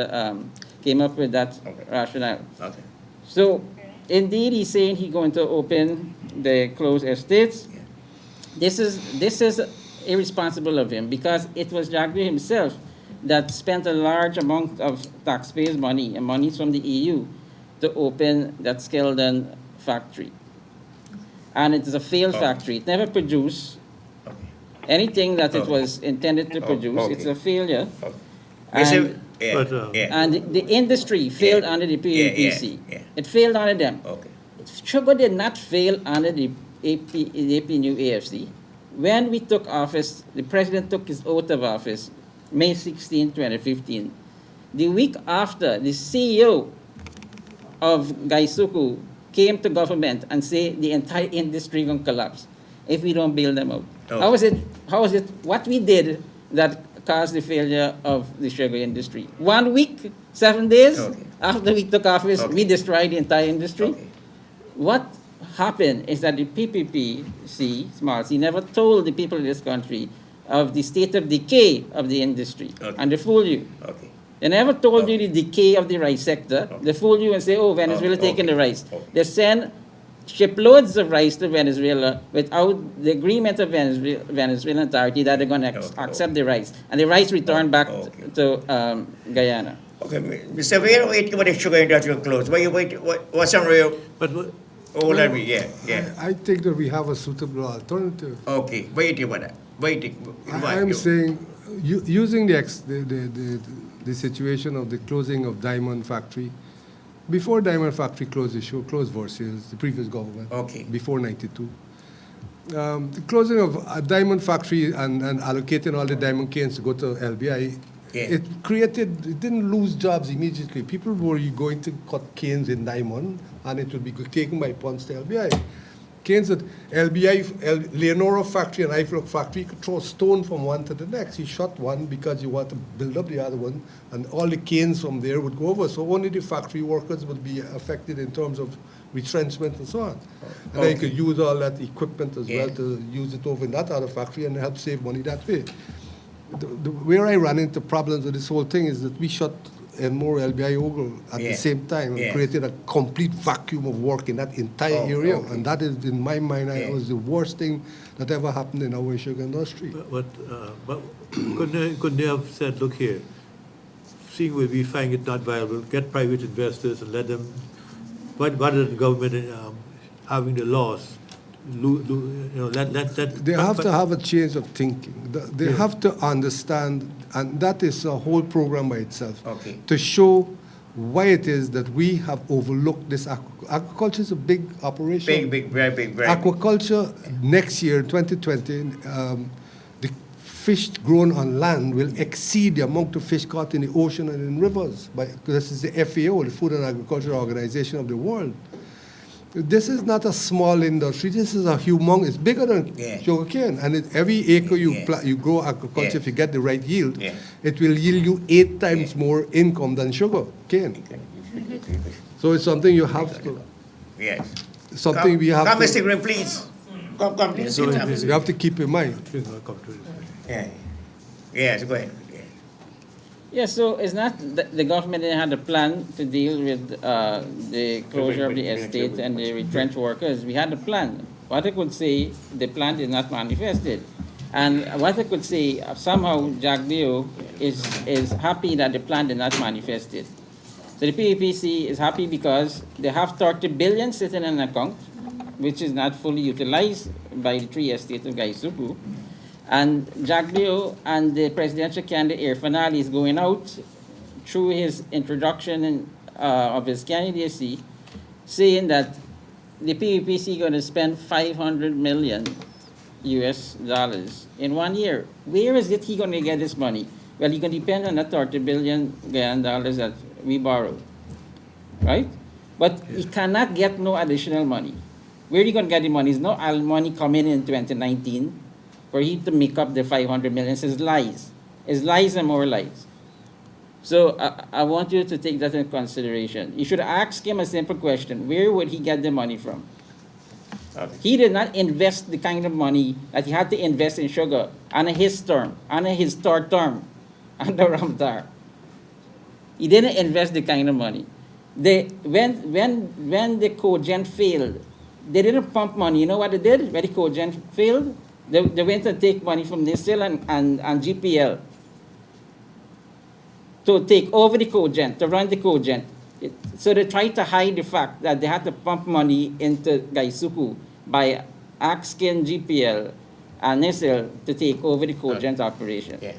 came up with that rationale. Okay. So indeed, he's saying he's going to open the closed estates. This is irresponsible of him because it was Jagdeo himself that spent a large amount of taxpayers' money and monies from the EU to open that Skeldon factory. And it is a failed factory. It never produced anything that it was intended to produce. It's a failure. And, and the industry failed under the PAPC. It failed under them. Sugar did not fail under the AP New AFC. When we took office, the president took his oath of office, May 16, 2015. The week after, the CEO of Gaisuku came to government and said the entire industry will collapse if we don't bail them out. How is it what we did that caused the failure of the sugar industry? 1 week, 7 days after we took office, we destroyed the entire industry. What happened is that the PPPC, Small C, never told the people of this country of the state of decay of the industry, and they fool you. They never told you the decay of the rice sector. They fool you and say, oh, Venezuela taking the rice. They send shiploads of rice to Venezuela without the agreement of Venezuelan authority that they're going to accept the rice. And the rice returned back to Guyana. Okay, Mr. We're waiting for the sugar industry to close. What's some real? I think that we have a suitable alternative. Okay, waiting for that. I'm saying, using the situation of the closing of Diamond factory, Before Diamond Factory closed, the show closed Versailles, the previous government. Okay. Before 92. The closing of a diamond factory and allocating all the diamond canes to go to LBI, it didn't lose jobs immediately. People were going to cut canes in diamond, and it would be taken by Ponce to LBI. Canes at LBI, Leonora factory and Eiffel factory, you could throw a stone from one to the next. You shot one because you want to build up the other one, and all the canes from there would go over. So only the factory workers would be affected in terms of retrenchment and so on. And then you could use all that equipment as well to use it over in that other factory and help save money that way. Where I ran into problems with this whole thing is that we shut Enmore LBI Ogle at the same time and created a complete vacuum of work in that entire area. And that is, in my mind, was the worst thing that ever happened in our sugar industry. But couldn't they have said, look here, seeing where we find it not viable, get private investors and let them, rather than government having the loss, They have to have a change of thinking. They have to understand, and that is a whole program by itself, to show why it is that we have overlooked this. Aquaculture is a big operation. Very big. Aquaculture next year, 2020, the fish grown on land will exceed the amount of fish caught in the ocean and in rivers. This is the FAO, the Food and Agriculture Organization of the World. This is not a small industry. This is a humongous. It's bigger than sugarcane. And every acre you grow aquaculture, if you get the right yield, it will yield you 8 times more income than sugar cane. So it's something you have to. Yes. Something we have. Come, Mr. Green, please. Come, please. You have to keep in mind. Yes, go ahead. Yeah, so it's not the government didn't have a plan to deal with the closure of the estate and the retrenched workers. We had a plan. What I could say, the plan is not manifested. And what I could say, somehow Jack Leo is happy that the plan did not manifested. So the PAPC is happy because they have 30 billion sitting in an account, which is not fully utilized by the three estates of Gaisuku. And Jack Leo and the presidential candidate Irfan is going out through his introduction of his candidacy, saying that the PAPC is going to spend $500 million in 1 year. Where is he going to get this money? Well, he's going to depend on the 30 billion dollars that we borrow, right? But he cannot get no additional money. Where are you going to get the money? There's no money coming in 2019. For him to make up the 500 million. It's lies. It's lies and more lies. So I want you to take that into consideration. You should ask him a simple question. Where would he get the money from? He did not invest the kind of money that he had to invest in sugar on his term, under Ramtar. He didn't invest the kind of money. When the cogen failed, they didn't pump money. You know what they did when the cogen failed? They went to take money from NISIL and GPL to take over the cogen, to run the cogen. So they tried to hide the fact that they had to pump money into Gaisuku by asking GPL and NISIL to take over the cogen operation. Yeah.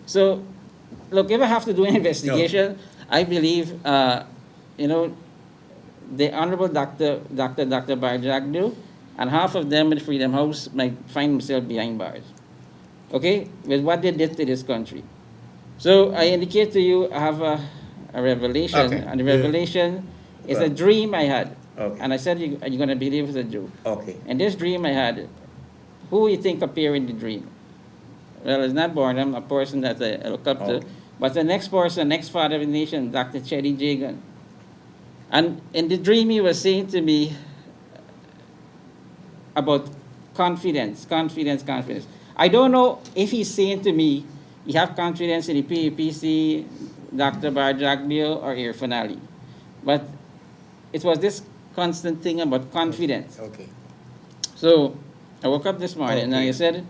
So, look, if I have to do an investigation, I believe, the Honorable Dr. Barjagdo, and half of them at Freedom House might find themselves behind bars, okay, with what they did to this country. So I indicate to you, I have a revelation, and the revelation is a dream I had. And I said, you're going to believe it's a joke. And this dream I had, who you think appeared in the dream? Well, it's not Barnum, a person that I look up to, but the next person, next father of the nation, Dr. Chetty Jagan. And in the dream, he was saying to me, about confidence. I don't know if he's saying to me, you have confidence in the PAPC, Dr. Barjagdo, or Irfan Ali. But it was this constant thing about confidence. So I woke up this morning and I said,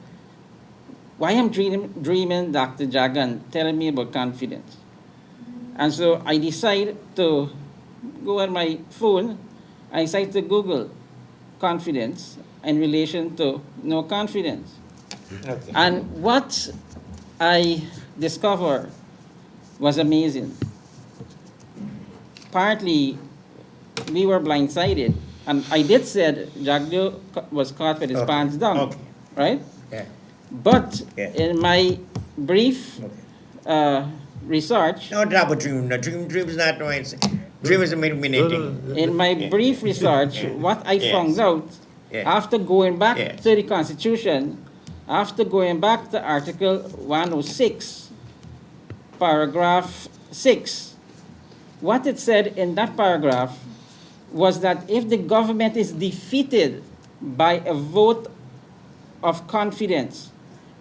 why am dreaming Dr. Jagan telling me about confidence? And so I decided to go on my phone, I decided to Google confidence in relation to no confidence. And what I discovered was amazing. apparently we were blindsided. And I did said Jagdeo was caught with his pants down, right? Yeah. But in my brief research... No, drop a dream. No, dream is not noise. Dream is eliminating. In my brief research, what I found out, after going back to the Constitution, after going back to Article 106, paragraph 6, what it said in that paragraph was that if the government is defeated by a vote of confidence,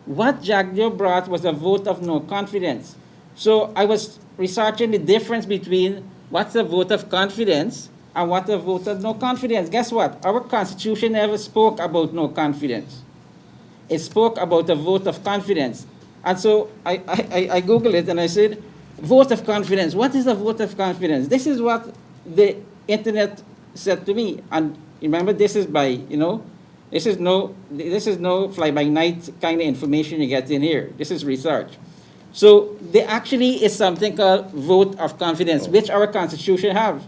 what Jagdeo brought was a vote of no confidence. So I was researching the difference between what's a vote of confidence and what a vote of no confidence. Guess what? Our Constitution never spoke about no confidence. It spoke about a vote of confidence. And so I Googled it and I said, vote of confidence. What is a vote of confidence? This is what the internet said to me. And remember, this is by, this is no fly-by-night kind of information you get in here. This is research. So there actually is something called vote of confidence, which our Constitution have.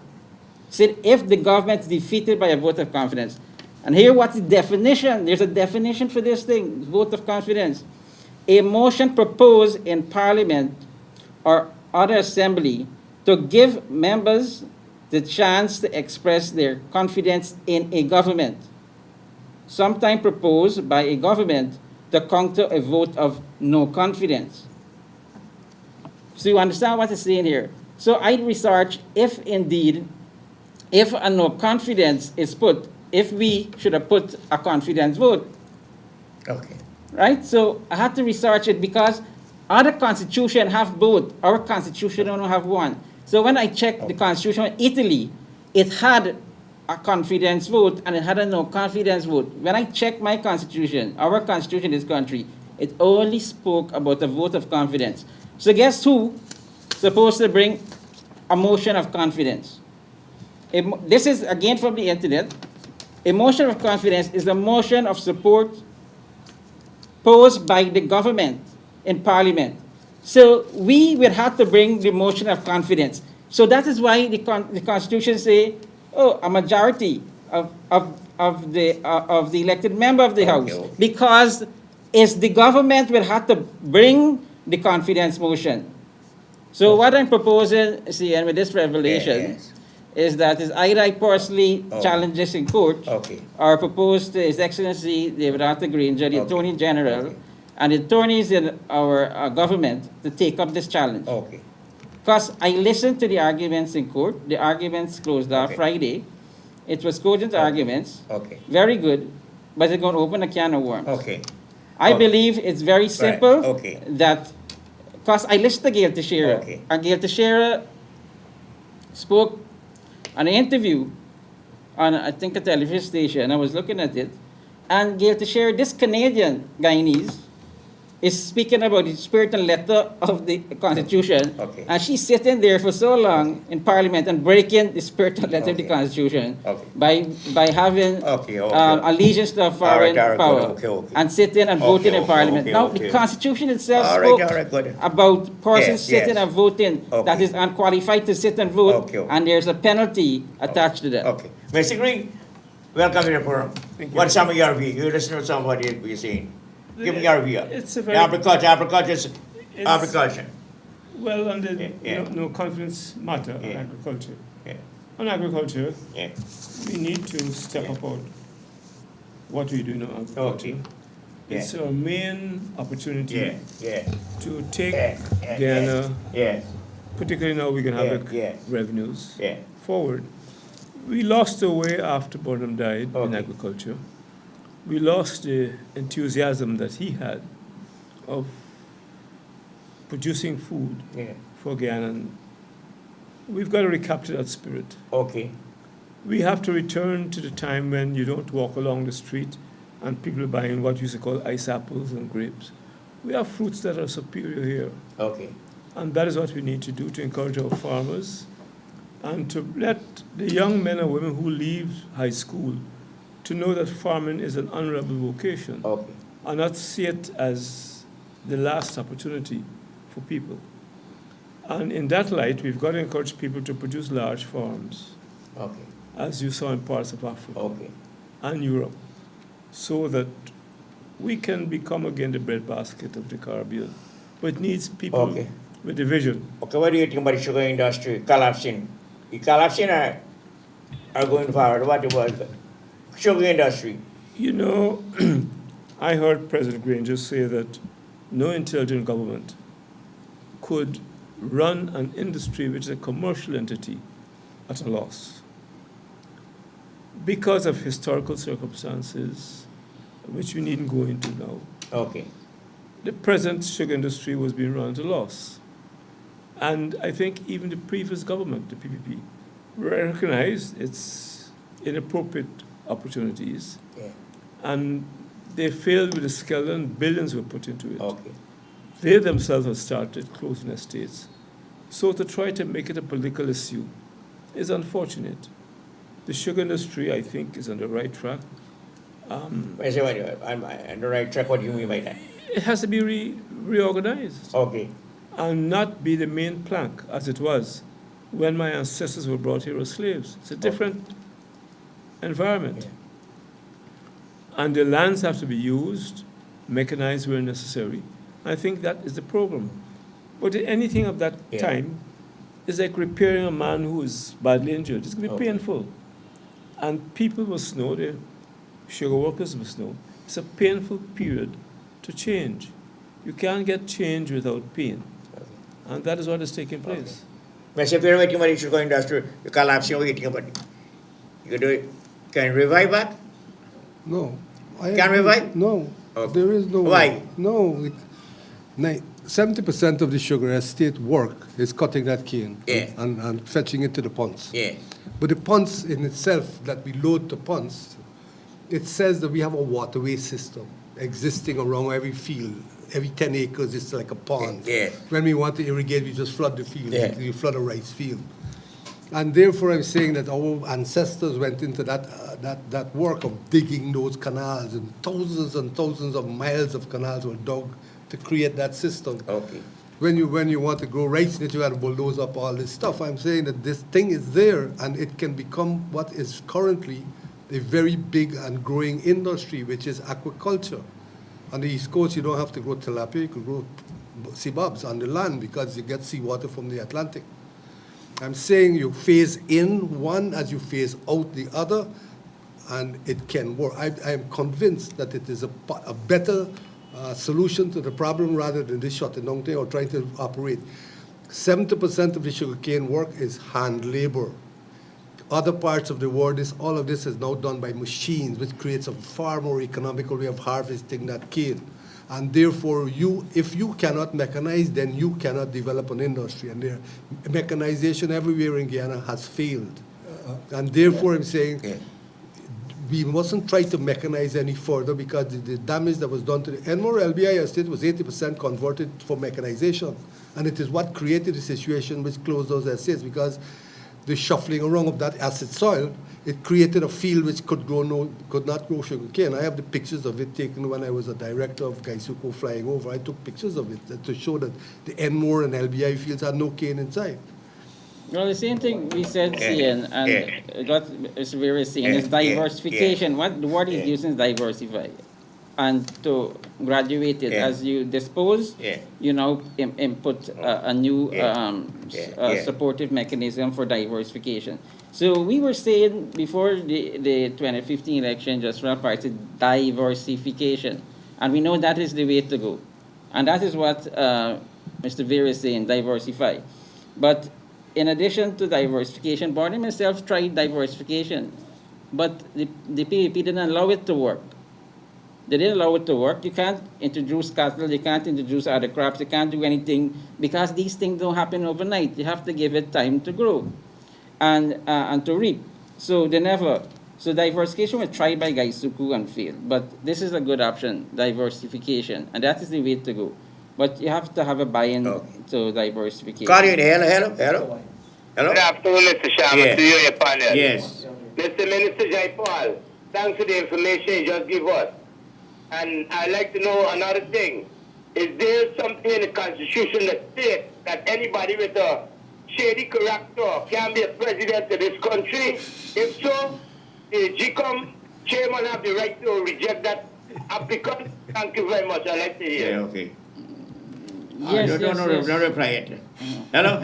Said if the government is defeated by a vote of confidence. And here what's the definition? There's a definition for this thing, vote of confidence. A motion proposed in Parliament or other assembly to give members the chance to express their confidence in a government, sometime proposed by a government to counter a vote of no confidence. So you understand what it's saying here? So I researched if indeed, if a no confidence is put, if we should have put a confidence vote. Okay. Right? So I had to research it because other constitutions have both. Our constitution only have one. So when I checked the constitution of Italy, it had a confidence vote and it had a no confidence vote. When I checked my constitution, our constitution in this country, it only spoke about a vote of confidence. So guess who supposed to bring a motion of confidence? This is again from the internet. A motion of confidence is a motion of support posed by the government in Parliament. So we will have to bring the motion of confidence. So that is why the Constitution say, a majority of the elected member of the House, because it's the government will have to bring the confidence motion. So what I'm proposing, CN, with this revelation, is that is either I personally challenge this in court, or propose to His Excellency David Arthur Granger, the Attorney General, and the attorneys in our government to take up this challenge. Because I listened to the arguments in court. The arguments closed off Friday. It was cogent arguments. Very good. But it's going to open a can of worms. I believe it's very simple that, because I listened to Gail Teixeira. And Gail Teixeira spoke on an interview on, I think, a television station. I was looking at it. And Gail Teixeira, this Canadian Guyanese, is speaking about the spirit and letter of the Constitution, and she's sitting there for so long in Parliament and breaking the spirit and letter of the Constitution by having allegiance to a foreign power and sitting and voting in Parliament. Now, the Constitution itself spoke about persons sitting and voting that is unqualified to sit and vote, and there's a penalty attached to that. Mr. Green, welcome to the forum. What's some of your view? You listen to somebody we're saying. Give me your view. It's a very agriculture. Well, on the no confidence matter on agriculture. On agriculture, we need to step up on what we do in agriculture. It's our main opportunity to take Guyana, particularly now we can have revenues, forward. We lost the way after Bonham died in agriculture. We lost the enthusiasm that he had of producing food for Guyana. We've got to recapture that spirit. We have to return to the time when you don't walk along the street and people are buying what you used to call ice apples and grapes. We have fruits that are superior here. And that is what we need to do to encourage our farmers and to let the young men and women who leave high school to know that farming is an honorable vocation and not see it as the last opportunity for people. And in that light, we've got to encourage people to produce large farms, as you saw in parts of Africa and Europe, so that we can become again the breadbasket of the Caribbean. But it needs people with a vision. Okay, what do you think about the sugar industry collapsing? It collapsing or going forward? What about the sugar industry? You know, I heard President Granger say that no intelligent government could run an industry which is a commercial entity at a loss because of historical circumstances, which we needn't go into now. Okay. The present sugar industry was being run at a loss. And I think even the previous government, the PPP, recognized its inappropriate opportunities. And they failed with the skeleton, billions were put into it. They themselves have started closing estates. So to try to make it a political issue is unfortunate. The sugar industry, I think, is on the right track. On the right track, what do you mean by that? It has to be reorganized. And not be the main plank, as it was when my ancestors were brought here as slaves. It's a different environment. And the lands have to be used, mechanized where necessary. I think that is the problem. But anything of that time is like repairing a man who is badly injured. It's going to be painful. And people must know, the sugar workers must know, it's a painful period to change. You can't get change without pain. And that is what is taking place. If you're waiting for the sugar industry, you collapse, you're waiting about it. You do it. Can you revive that? No. Can revive? No. There is no. Why? No. 70% of the sugar estate work is cutting that cane and fetching it to the ponds. But the ponds in itself that we load to ponds, it says that we have a waterway system existing around every field. Every 10 acres is like a pond. When we want to irrigate, we just flood the field. We flood a rice field. And therefore, I'm saying that our ancestors went into that work of digging those canals, and thousands of miles of canals were dug to create that system. When you want to grow rice in it, you have to bulldoze up all this stuff. I'm saying that this thing is there, and it can become what is currently a very big and growing industry, which is aquaculture. On the East Coast, you don't have to grow tilapia, you can grow sea bobs on the land because you get seawater from the Atlantic. I'm saying you phase in one as you phase out the other, and it can work. I am convinced that it is a better solution to the problem rather than this shutting down thing or trying to operate. 70% of the sugarcane work is hand labor. Other parts of the world, all of this is now done by machines, which creates a far more economical way of harvesting that cane. And therefore, if you cannot mechanize, then you cannot develop an industry. And mechanization everywhere in Guyana has failed. And therefore, I'm saying we mustn't try to mechanize any further because the damage that was done to the Enmore LBI estate was 80% converted for mechanization. And it is what created the situation which closed those estates, because the shuffling around of that acid soil, it created a field which could not grow sugarcane. I have the pictures of it taken when I was a director of Gaisuko flying over. I took pictures of it to show that the Enmore and LBI fields had no cane inside. Well, the same thing we said, Cian, and what is very saying is diversification. What the word is used is diversify. And to graduate it, as you dispose, you now input a new supportive mechanism for diversification. So we were saying before the 2015 election, just for our party, diversification. And we know that is the way to go. And that is what Mr. Veer is saying, diversify. But in addition to diversification, Barney himself tried diversification, but the PPP didn't allow it to work. They didn't allow it to work. You can't introduce cattle, you can't introduce other crops, you can't do anything because these things don't happen overnight. You have to give it time to grow and to reap. So they never. So diversification was tried by Gaisuku and failed. But this is a good option, diversification, and that is the way to go. But you have to have a buy-in to diversification. Hello. Good afternoon, Mr. Sharma, to you and your panel. Yes. Mr. Minister Jai Paul, thanks for the information you just gave us. And I'd like to know another thing. Is there something in the Constitution that states that anybody with a shady character can be a president of this country? If so, the GCOM chairman have the right to reject that applicant. Thank you very much. I'd like to hear. Yeah, okay. Yes, No reply yet. Hello?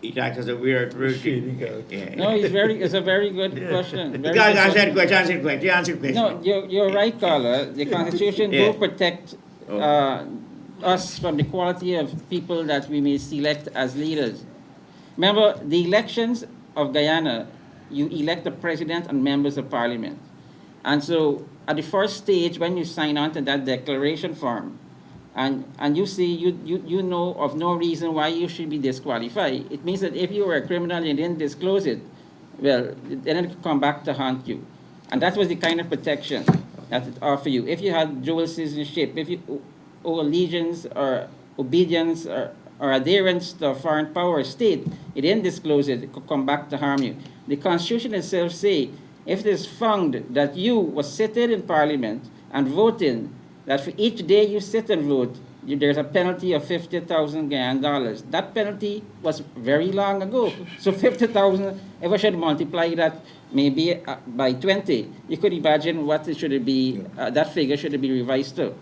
It acts as a weird thing. Yeah. No, it's a very good question. Very Answer good the question. No, you're right, caller. The Constitution do protect us from the quality of people that we may select as leaders. Remember, the elections of Guyana, you elect the president and members of parliament. And so at the first stage, when you sign on to that declaration form, and you see you know of no reason why you should be disqualified, it means that if you were a criminal and you didn't disclose it, well, then it could come back to haunt you. And that was the kind of protection that it offered you. If you had dual citizenship, if you owe allegiance or obedience or adherence to a foreign power or state, you didn't disclose it, it could come back to harm you. The Constitution itself say, if it is found that you was sitting in Parliament and voting, that for each day you sit and vote, there's a penalty of 50,000 Guyana dollars. That penalty was very long ago. So 50,000, if I should multiply that maybe by 20, you could imagine what it should be, that figure should be revised to.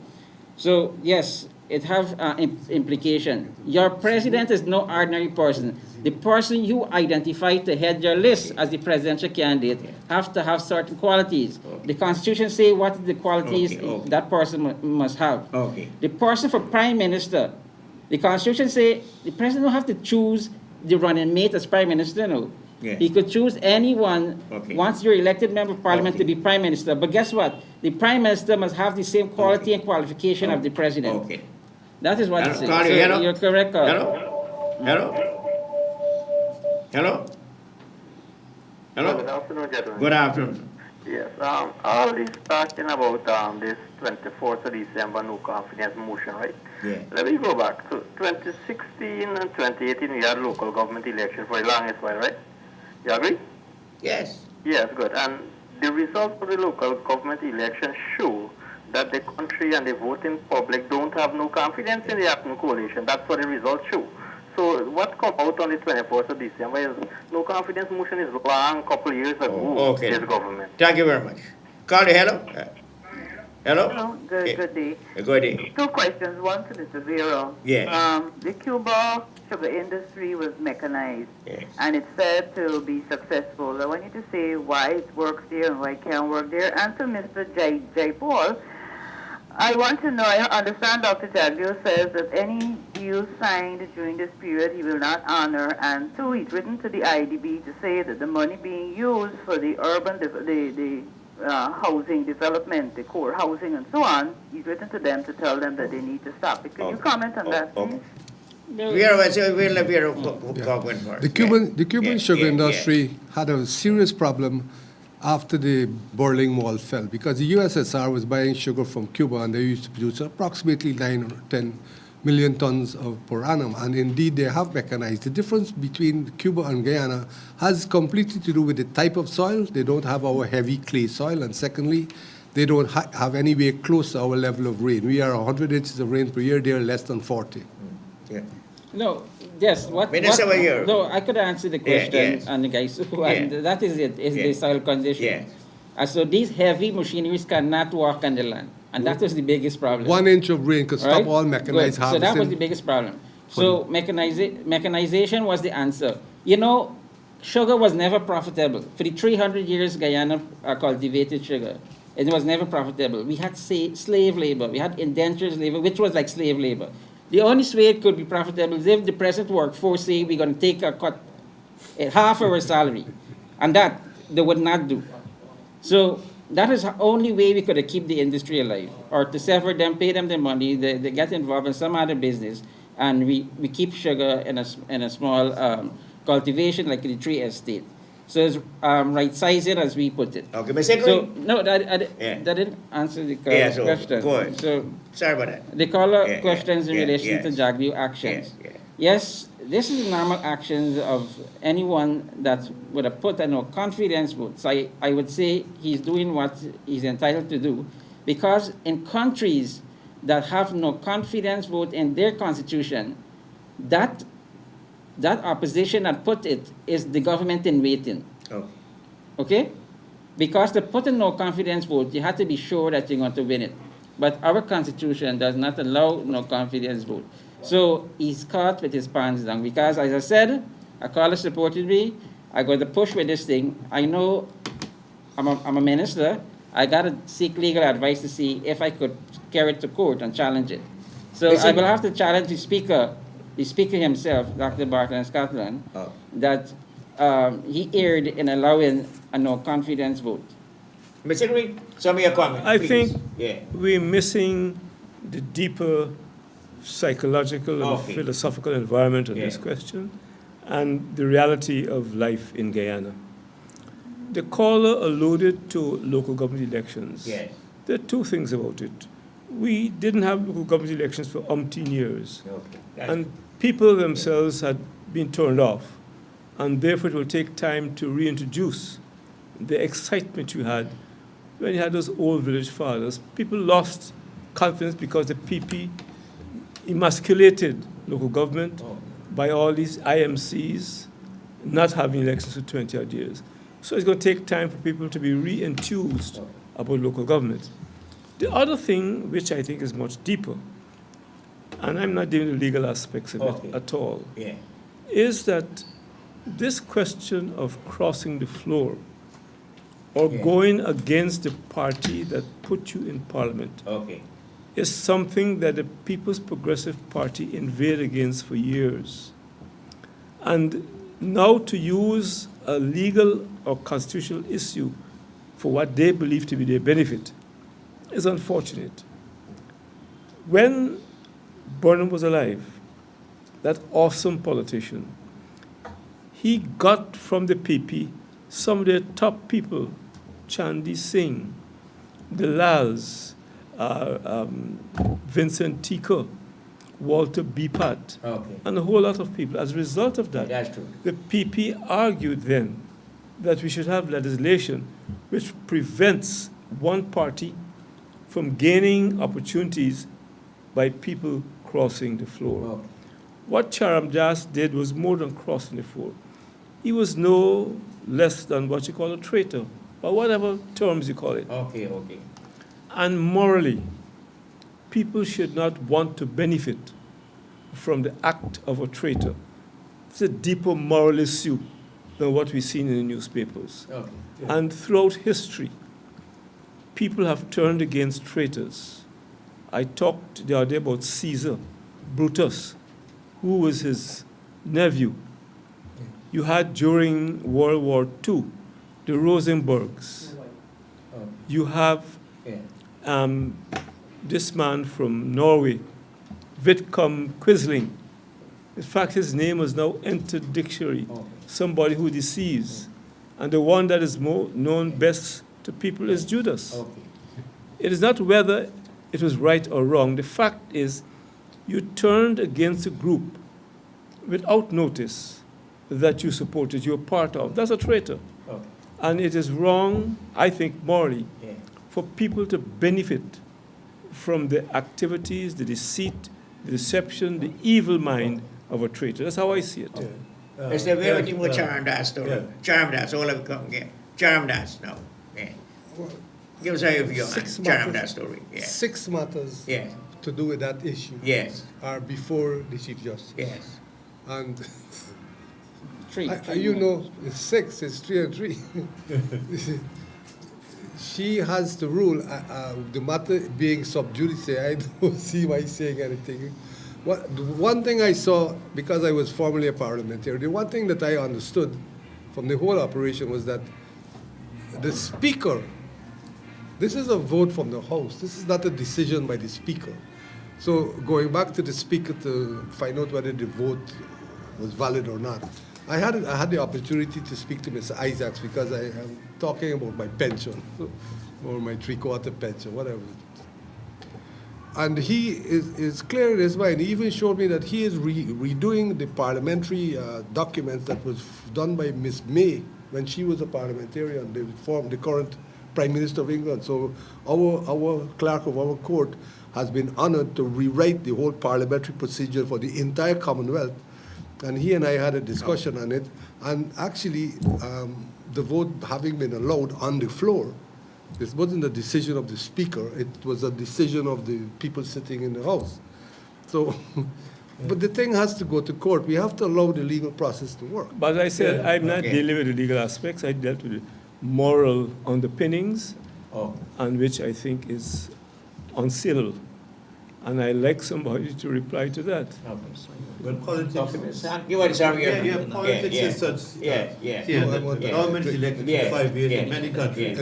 So yes, it have implication. Your president is no ordinary person. The person you identify to head your list as the presidential candidate have to have certain qualities. The Constitution say what the qualities that person must have. The person for prime minister, the Constitution say the president don't have to choose the running mate as prime minister, no. He could choose anyone once you're elected member of parliament to be prime minister. But guess what? The prime minister must have the same quality and qualification of the president. That is what it says. So you're correct, Hello? Good afternoon, gentlemen. Good afternoon. Yes, all this talking about this 24th of December no confidence motion, right? Yeah. Let me go back to 2016 and 2018. We had local government election for the longest while, right? You agree? Yes. Yes, good. And the results of the local government election show that the country and the voting public don't have no confidence in the acting coalition. That's what the results show. So what come out on the 24th of December is no confidence motion is long couple years ago. This government. Thank you very much. Carly, hello. Hello. Hello. Good day. Good day. Two questions. One to Mr. Vero. Yes. The Cuba sugar industry was mechanized, and it's said to be successful. I want you to say why it works there and why it can't work there. And to Mr. Jay Paul, I want to know, I understand Dr. Jaglio says that any deal signed during this period he will not honor, and two, he's written to the IDB to say that the money being used for the urban, the housing development, the core housing and so on, he's written to them to tell them that they need to stop it. Can you comment on that, please? The Cuban sugar industry had a serious problem after the Berlin Wall fell, because the USSR was buying sugar from Cuba and they used to produce approximately 9 or 10 million tons per annum, and indeed they have mechanized. The difference between Cuba and Guyana has completely to do with the type of soil. They don't have our heavy clay soil, and secondly, they don't have anywhere close to our level of rain. We are 100 inches of rain per year, they are less than 40. No, yes. No, I could answer the question, and the guys, and that is it, is the soil condition. And so these heavy machineries cannot walk on the land, and that was the biggest problem. 1 inch of rain could stop all mechanized harvesting. So that was the biggest problem. So mechanization was the answer. You know, sugar was never profitable. For the 300 years Guyana cultivated sugar, it was never profitable. We had slave labor, we had indentured labor, which was like slave labor. The only way it could be profitable is if the present workforce say we're going to take a cut, half our salary, and that they would not do. So that is the only way we could keep the industry alive, or to sever them, pay them the money, they get involved in some other business, and we keep sugar in a small cultivation like the tree estate. So it's right size it as we put it. Okay, but so no, that didn't answer the question. Go ahead. So sorry about that. The caller questions in relation to Jaglio actions. Yes, this is normal actions of anyone that would have put a no confidence vote. So I would say he's doing what he's entitled to do. Because in countries that have no confidence vote in their constitution, that opposition that put it is the government in waiting. Okay? Because to put a no confidence vote, you have to be sure that you're going to win it. But our constitution does not allow no confidence vote. So he's caught with his pants down. Because as I said, a caller supported me. I got to push with this thing. I know I'm a minister. I got to seek legal advice to see if I could carry it to court and challenge it. So I will have to challenge the speaker himself, Dr. Barton in Scotland, that he erred in allowing a no confidence vote. Mr. Green, some of your comments. I please. think Yeah. we're missing the deeper psychological and philosophical environment of this question and the reality of life in Guyana. The caller alluded to local government elections. Yes. There are two things about it. We didn't have local government elections for umpteen years. And people themselves had been turned off. And therefore it will take time to reintroduce the excitement you had when you had those old village fathers. People lost confidence because the PP emasculated local government by all these IMCs not having elections for 20-odd years. So it's going to take time for people to be re-enthused about local government. The other thing, which I think is much deeper, and I'm not dealing with the legal aspects of it at all, is that this question of crossing the floor or going against the party that put you in parliament is something that the People's Progressive Party invaded against for years. And now to use a legal or constitutional issue for what they believe to be their benefit is unfortunate. When Burnham was alive, that awesome politician, he got from the PP some of their top people, Chandy Singh, the Lals, Vincent Tika, Walter Bipat, and a whole lot of people. As a result of that, the PP argued then that we should have legislation which prevents one party from gaining opportunities by people crossing the floor. What Charam Das did was more than crossing the floor. He was no less than what you call a traitor, or whatever terms you call it. And morally, people should not want to benefit from the act of a traitor. It's a deeper moral issue than what we've seen in the newspapers. And throughout history, people have turned against traitors. I talked the other day about Caesar, Brutus, who was his nephew. You had during World War II, the Rosenbergs. You have this man from Norway, Vidkun Quisling. In fact, his name has now entered the dictionary, somebody who deceives. And the one that is more known best to people is Judas. It is not whether it was right or wrong. The fact is, you turned against a group without notice that you supported, you're part of. That's a traitor. And it is wrong, I think, morally, for people to benefit from the activities, the deceit, the deception, the evil mind of a traitor. That's how I see it. It's the very thing with Charam Das story. Charam Das, all of it come again. Charam Das, now. Give us a view on Charam Das story. 6 matters to do with that issue are before the Chief Justice. And you know, it's 6, it's 3 and 3. She has to rule. The matter being sub judice, I don't see why saying anything. The one thing I saw, because I was formerly a parliamentarian, the one thing that I understood from the whole operation was that the Speaker, this is a vote from the House. This is not a decision by the Speaker. So going back to the Speaker to find out whether the vote was valid or not, I had the opportunity to speak to Mr. Isaacs because I am talking about my pension, or my 3/4 pension, whatever. And he is clear in his mind. He even showed me that he is redoing the parliamentary documents that was done by Miss May when she was a parliamentarian. They formed the current Prime Minister of England. So our clerk of our court has been honored to rewrite the whole parliamentary procedure for the entire Commonwealth. And he and I had a discussion on it. And actually, the vote having been allowed on the floor, this wasn't a decision of the Speaker, it was a decision of the people sitting in the House. So, but the thing has to go to court. We have to allow the legal process to work. But as I said, I'm not dealing with the legal aspects. I dealt with the moral underpinnings, and which I think is uncivil. And I'd like somebody to reply to that. Well, politics. Politics is such. The government is elected for 5 years in many countries.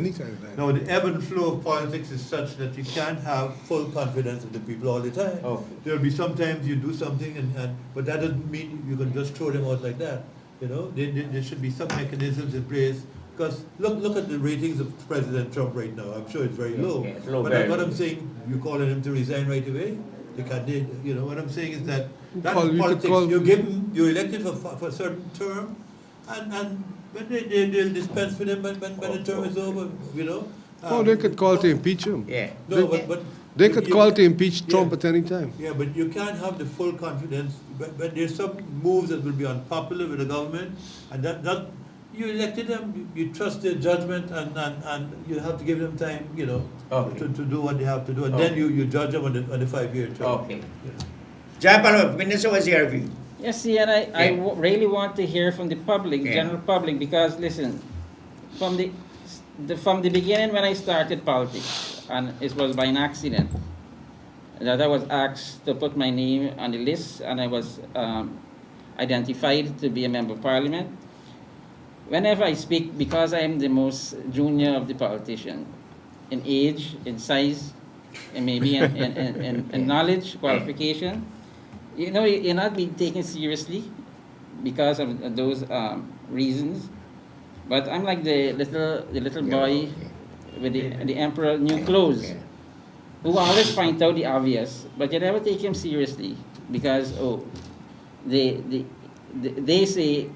Now, the ebb and flow of politics is such that you can't have full confidence in the people all the time. There will be sometimes you do something, but that doesn't mean you can just throw them out like that. You know, there should be some mechanisms in place. Because look at the ratings of President Trump right now. I'm sure it's very low. But what I'm saying, you're calling him to resign right away. They can't. You know what I'm saying is that that's politics. You're elected for a certain term, and when they'll dispense with him when the term is over. You know. They could call to impeach him. No, but they could call to impeach Trump at any time. Yeah, but you can't have the full confidence. But there's some moves that will be unpopular with the government, and that you elected them, you trust their judgment, and you have to give them time, you know, to do what they have to do, and then you judge them on the 5-year term. Okay. Jayapal, Minister, what's your view? Yes, see, and I really want to hear from the public, general public, because listen, from the beginning when I started politics, and it was by an accident, that I was asked to put my name on the list, and I was identified to be a member of parliament. Whenever I speak, because I am the most junior of the politician, in age, in size, and maybe in knowledge, qualification, you know, you're not being taken seriously because of those reasons. But I'm like the little boy with the emperor new clothes, who always point out the obvious, but you never take him seriously because they say,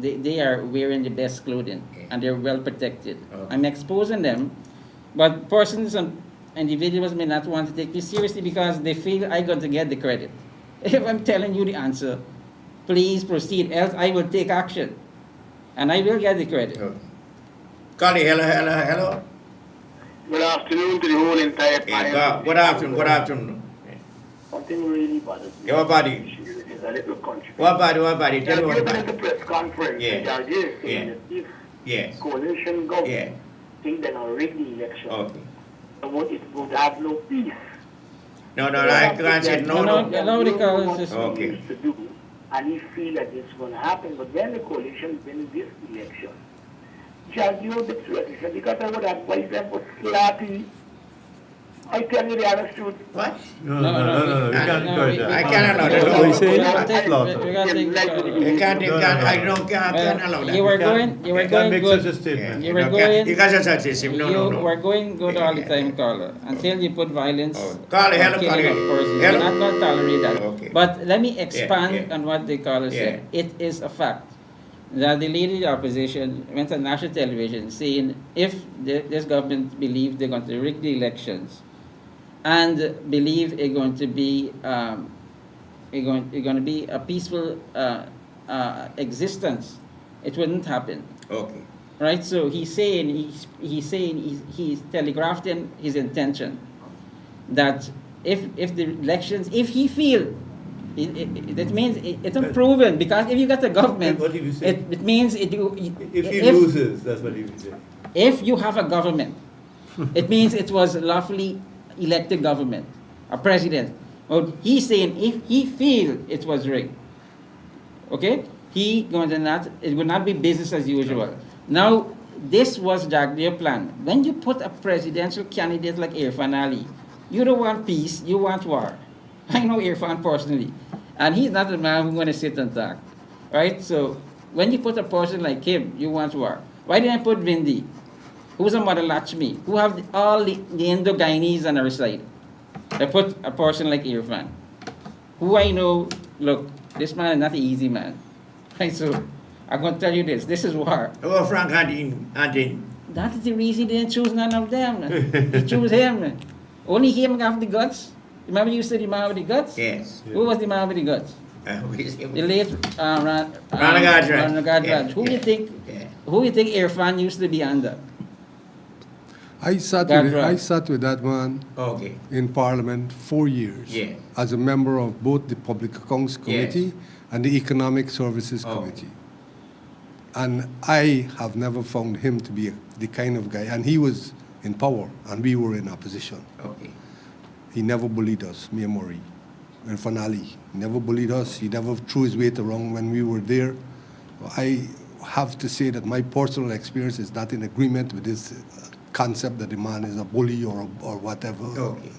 they are wearing the best clothing and they're well protected. I'm exposing them, but persons and individuals may not want to take me seriously because they feel I'm going to get the credit. If I'm telling you the answer, please proceed, else I will take action and I will get the credit. Carly, hello. Good afternoon to the whole entire panel. Good afternoon. Something really bothers me. Your body. It's a little country. What body? Tell me what body. body. At the press conference, saying that if coalition government think they're going to rig the election, it would have no peace. No, I can't say no. Okay. To do, and he feel that it's going to happen, but then the coalition wins this election. Just you know the truth, because I would advise them for slapping. I tell you the honest truth. What? No. You can't encourage that. I can't allow that. What are you saying? I can't allow that. You were going good. You were going good all the time, caller, until you put violence. Caller, We're not going to tolerate that. But let me expand on what the caller said. It is a fact that the leader of the opposition went on national television saying if this government believes they're going to rig the elections and believe it's going to be a peaceful existence, it wouldn't happen. Okay. Right. So he's telegraphing his intention that if the elections, if he feel. That means it's unproven because if you got a government, it means if he loses, that's what he would say. If you have a government, it means it was lawfully elected government, a president. Well, he's saying if he feel it was rigged, okay, it would not be business as usual. Now, this was Jagdeo plan. When you put a presidential candidate like Irfan Ali, you don't want peace, you want war. I know Irfan personally, and he's not the man who's going to sit and talk, right? So when you put a person like him, you want war. Why didn't I put Vindi, who's a Mother Lakshmi, who have all the Indo-Guyanese on our side? I put a person like Irfan, who I know, look, this man is not an easy man, right? So I'm going to tell you this is war. Oh, Frank Antin. That is the reason he didn't choose none of them. He chose him. Only him have the guts. Remember you said the man with the guts? Yes. Who was the man with the guts? The late Rana Gajraj. Gajraj. Who you think Irfan used to be under? I sat with that man in Parliament 4 years as a member of both the Public Accounts Committee and the Economic Services Committee. And I have never found him to be the kind of guy, and he was in power and we were in opposition. He never bullied us, me and Maureen. And Fanali, he never bullied us, he never threw his weight around when we were there. I have to say that my personal experience is not in agreement with this concept that the man is a bully or whatever. Okay.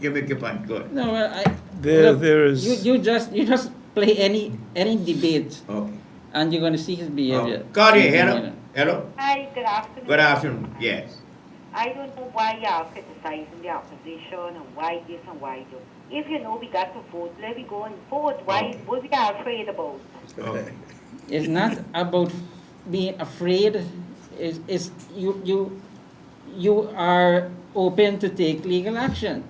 You make your point. Good. No, there is. You just play any debate, and you're going to see his behavior. Claudia, hello. Hi, good afternoon. Good afternoon. Yes. I don't know why you are criticizing the opposition and why this and why that. If you know we got to vote, let me go and vote. What we are afraid about? Okay. It's not about being afraid. It's you are open to take legal action.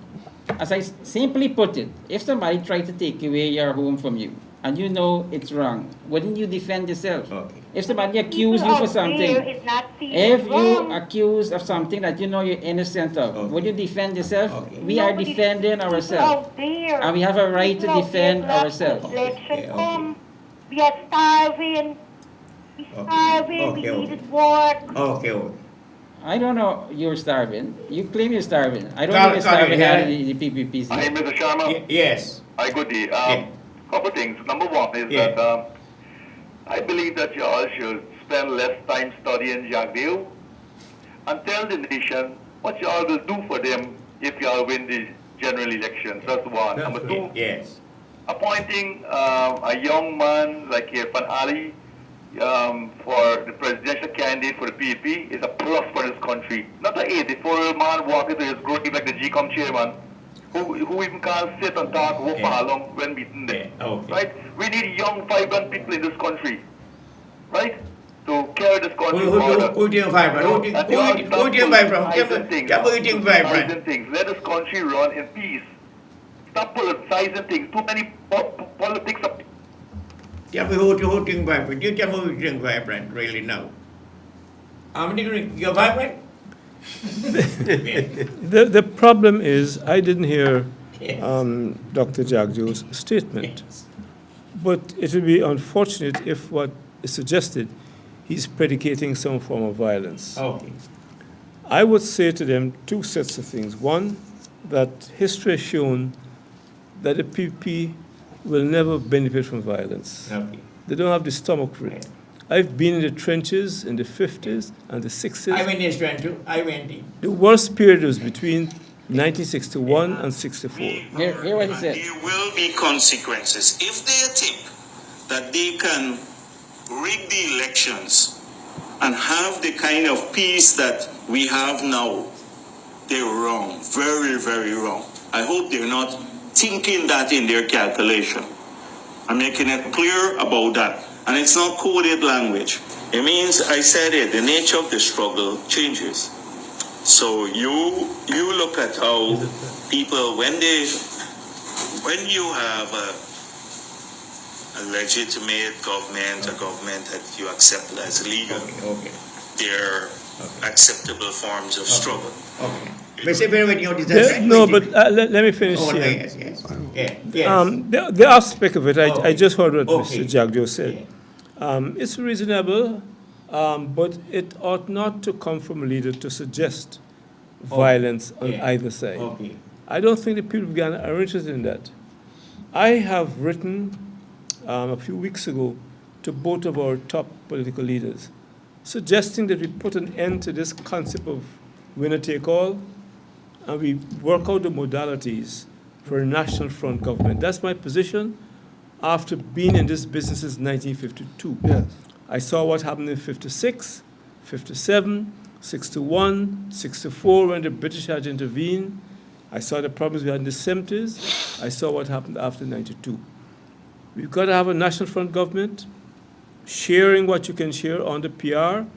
As I simply put it, if somebody tried to take away your home from you and you know it's wrong, wouldn't you defend yourself? If somebody accused you for something, if you accuse of something that you know you're innocent of, would you defend yourself? We are defending ourselves. And we have a right to defend ourselves. Election come, we are starving. We needed work. I don't know you're starving. You claim you're starving. I don't know you're starving out of the PPPC. Hi, Mr. Sharma. Yes. Hi, good day. Couple things. Number one is that I believe that you all should spend less time studying Jagdeo and tell the nation what you all will do for them if you all win the general elections. That's one. Number two, appointing a young man like Irfan Ali for the presidential candidate for the PDP is a plus for this country. Not an 84-year-old man walking to his grave like the GCOM chairman, who even can't sit and talk for long when meeting them. Right? We need young, vibrant people in this country, right? To carry this country forward. Who do you vibrant? Who do you vibrant? Who do you vibrant? Let this country run in peace. Stop politicizing things. Too many politics of. Tell me who do you think vibrant? You tell me who you think vibrant really now. How many drink? You're vibrant? The problem is, I didn't hear Dr. Jagdeo's statement. But it would be unfortunate if what is suggested, he's predicating some form of violence. I would say to them two sets of things. One, that history has shown that the PPP will never benefit from violence. They don't have the stomach for it. I've been in the trenches in the 50s and the 60s. I went in trench too. I went in. The worst period was between 1961 and 64. Hear what he said. There will be consequences. If they think that they can rig the elections and have the kind of peace that we have now, they're wrong. Very, very wrong. I hope they're not thinking that in their calculation. I'm making it clear about that. And it's not coded language. It means, I said it, the nature of the struggle changes. So you look at how people, when you have a legitimate government, a government that you accept as legal, they're acceptable forms of struggle. No, but let me finish here. The aspect of it, I just heard what Mr. Jagdeo said. It's reasonable, but it ought not to come from a leader to suggest violence on either side. I don't think the people of Ghana are interested in that. I have written a few weeks ago to both of our top political leaders, suggesting that we put an end to this concept of winner-take-all, and we work out the modalities for a national front government. That's my position after being in this business since 1952. Yes. I saw what happened in 56, 57, 61, 64 when the British had intervened. I saw the problems we had in the 70s. I saw what happened after 92. We've got to have a national front government, sharing what you can share on the PR,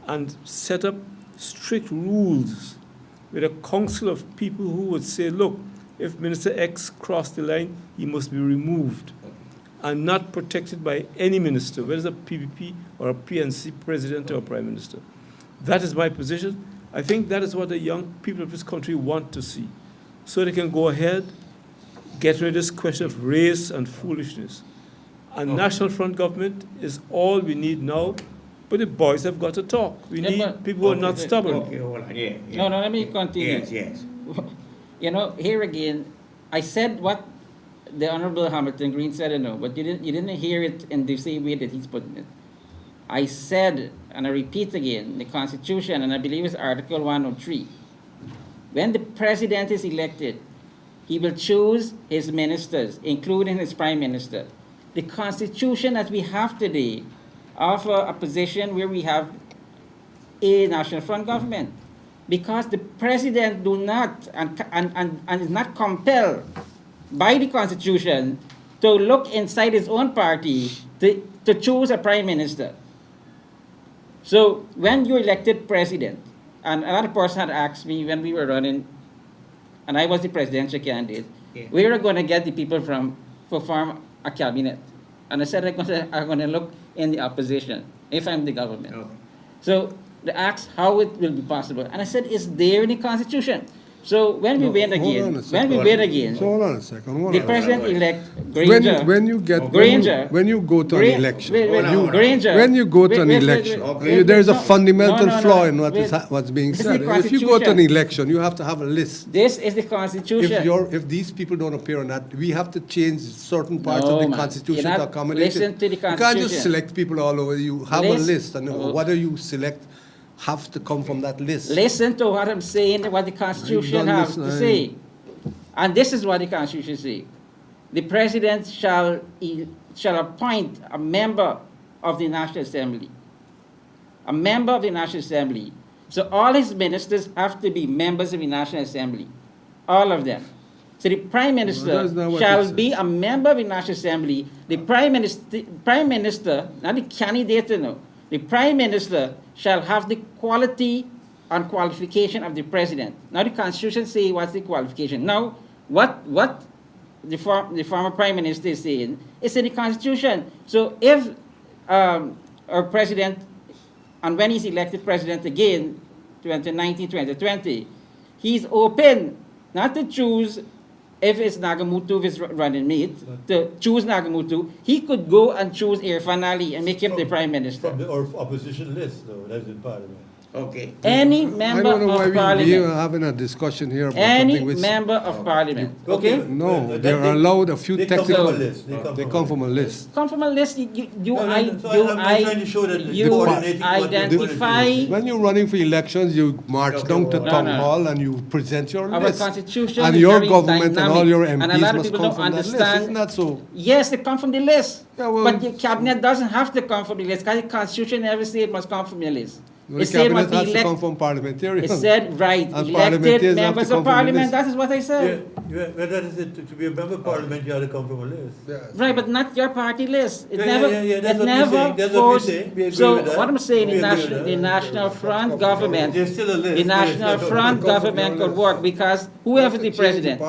and set up strict rules with a council of people who would say, look, if Minister X crossed the line, he must be removed and not protected by any minister, whether it's a PPP or a PNC president or prime minister. That is my position. I think that is what the young people of this country want to see, so they can go ahead, get rid of this question of race and foolishness. A National Front government is all we need now, but the boys have got to talk. We need people who are not stubborn. Okay, hold on. Yeah. No, let me continue. Yes. You know, here again, I said what the Honorable Hamilton Green said, but you didn't hear it in the same way that he's putting it. I said, and I repeat again, the Constitution, and I believe it's Article 103, when the president is elected, he will choose his ministers, including his prime minister. The Constitution that we have today offers a position where we have a National Front government, because the president do not and is not compelled by the Constitution to look inside his own party to choose a prime minister. So when you elected president, and another person had asked me when we were running, and I was the presidential candidate, where are going to get the people from to form a cabinet? And I said I'm going to look in the opposition if I'm the government. Okay. So they asked how it will be possible, and I said it's there in the Constitution. So when we win again, hold on a second. The president-elect Granger. When you go to an election, there is a fundamental flaw in what's being said. If you go to an election, you have to have a list. This is the Constitution. If these people don't appear on that, we have to change certain parts of the Constitution to accommodate it. Listen to the Constitution. You can't just select people all over. You have a list, and whatever you select have to come from that list. Listen to what I'm saying, what the Constitution has to say. And this is what the Constitution says. The president shall appoint a member of the National Assembly. A member of the National Assembly. So all his ministers have to be members of the National Assembly. All of them. So the Prime Minister shall be a member of the National Assembly. The Prime Minister, not the candidate, the Prime Minister shall have the quality and qualification of the President. Now the Constitution says what's the qualification. Now, what the former Prime Minister is saying is in the Constitution. So if our President, and when he's elected President again, 2019, 2020, he's open not to choose if it's Nagamutu, if it's running mate, to choose Nagamutu, he could go and choose Irfan Ali and make him the Prime Minister. From the opposition list, though, that's in Parliament. Okay. Any member of Parliament. We are having a discussion here about any something which... member of Parliament. Okay? No, they are allowed a few technical... They come from a list. Come from a list. You identify... When you're running for elections, you march down to town hall and you present your list. Our Constitution and is your very government dynamic, and all your and a MPs lot of must people come don't from that list. understand. Isn't that so? Yes, they come from the list. Yeah, well, but the cabinet doesn't have to come from the list because the Constitution never says it must come from the list. The cabinet has to come from parliamentarians. It said, right, elected members of Parliament. That is what I said. Yeah, that is it. To be a member of Parliament, you have to come from a list. Right, but not your party list. It That's never forced. So what I'm saying, the National Front government, the National Front government could work because whoever the president,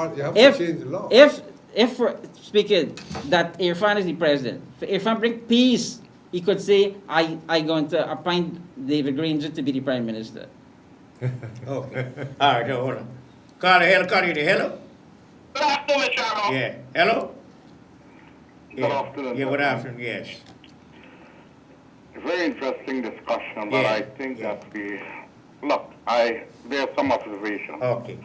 if speaking that Irfan is the president, if Irfan bring peace, he could say, I'm going to appoint David Granger to be the Prime Minister. Okay. All right, hold on. Carter, hello? Good afternoon, Mr. Chairman. Yeah. Hello? Good afternoon. Yeah, good afternoon, yes. Very interesting discussion, but I think that look, there's some observation. Okay.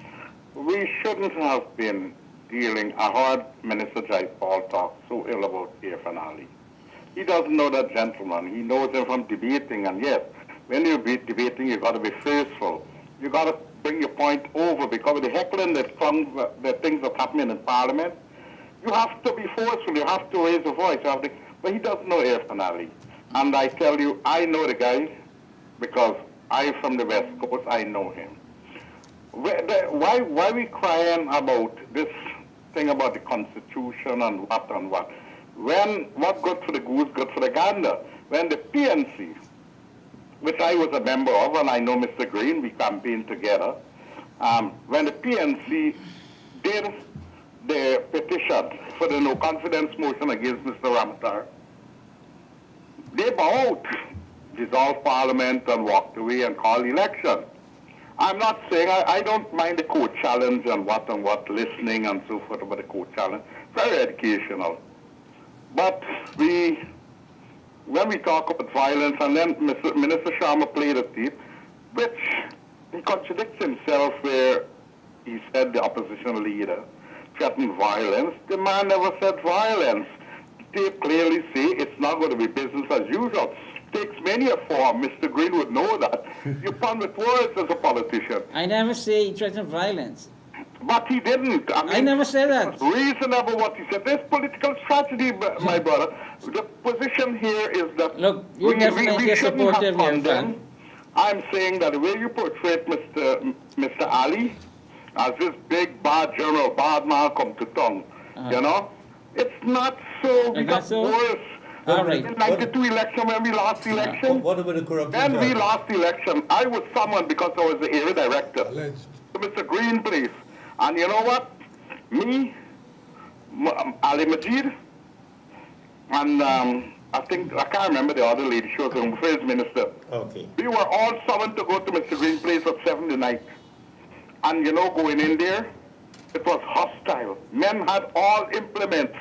We shouldn't have been dealing, I heard Minister Jaipal talk so ill about Irfan Ali. He doesn't know that gentleman. He knows him from debating, and yes, when you're debating, you've got to be forceful. You've got to bring your point over, because of the heckling that comes, the things that happening in Parliament, you have to be forceful. You have to raise your voice. But he doesn't know Irfan Ali. And I tell you, I know the guy because I'm from the West Coast. I know him. Why we crying about this thing about the Constitution and what? When what good for the goose, good for the gander. When the PNC which I was a member of, and I know Mr. Green, we campaigned together, when the PNC did their petition for the no confidence motion against Mr. Ramatar, they bowed, dissolved Parliament and walked away and called election. I'm not saying, I don't mind the court challenge and what, listening and so forth about the court challenge. Very educational. But when we talk about violence, and then Minister Sharma played a tape, which he contradicts himself where he said the opposition leader threatened violence. The man never said violence. The tape clearly say it's not going to be business as usual. Takes many a form. Mr. Green would know that. You pun with words as a politician. I never say he threatened violence. But he didn't. I never said that. Reasonable what he said. There's political strategy, my brother. The position here is that look, you're definitely supportive here, I'm saying that the way you portrayed Mr. Ali as this big bad general, bad man come to tongue, you know, it's not so. We got worse. All right. In 92 election, when we lost the election, what about the corruption? when we lost the election, I was summoned because I was the area director to Mr. Green place. And you know what? Me, Ali Majid, and I can't remember the other lady, she was the affairs minister. Okay. We were all summoned to go to Mr. Green place at 7 the night. And you know, going in there, it was hostile. Men had all implements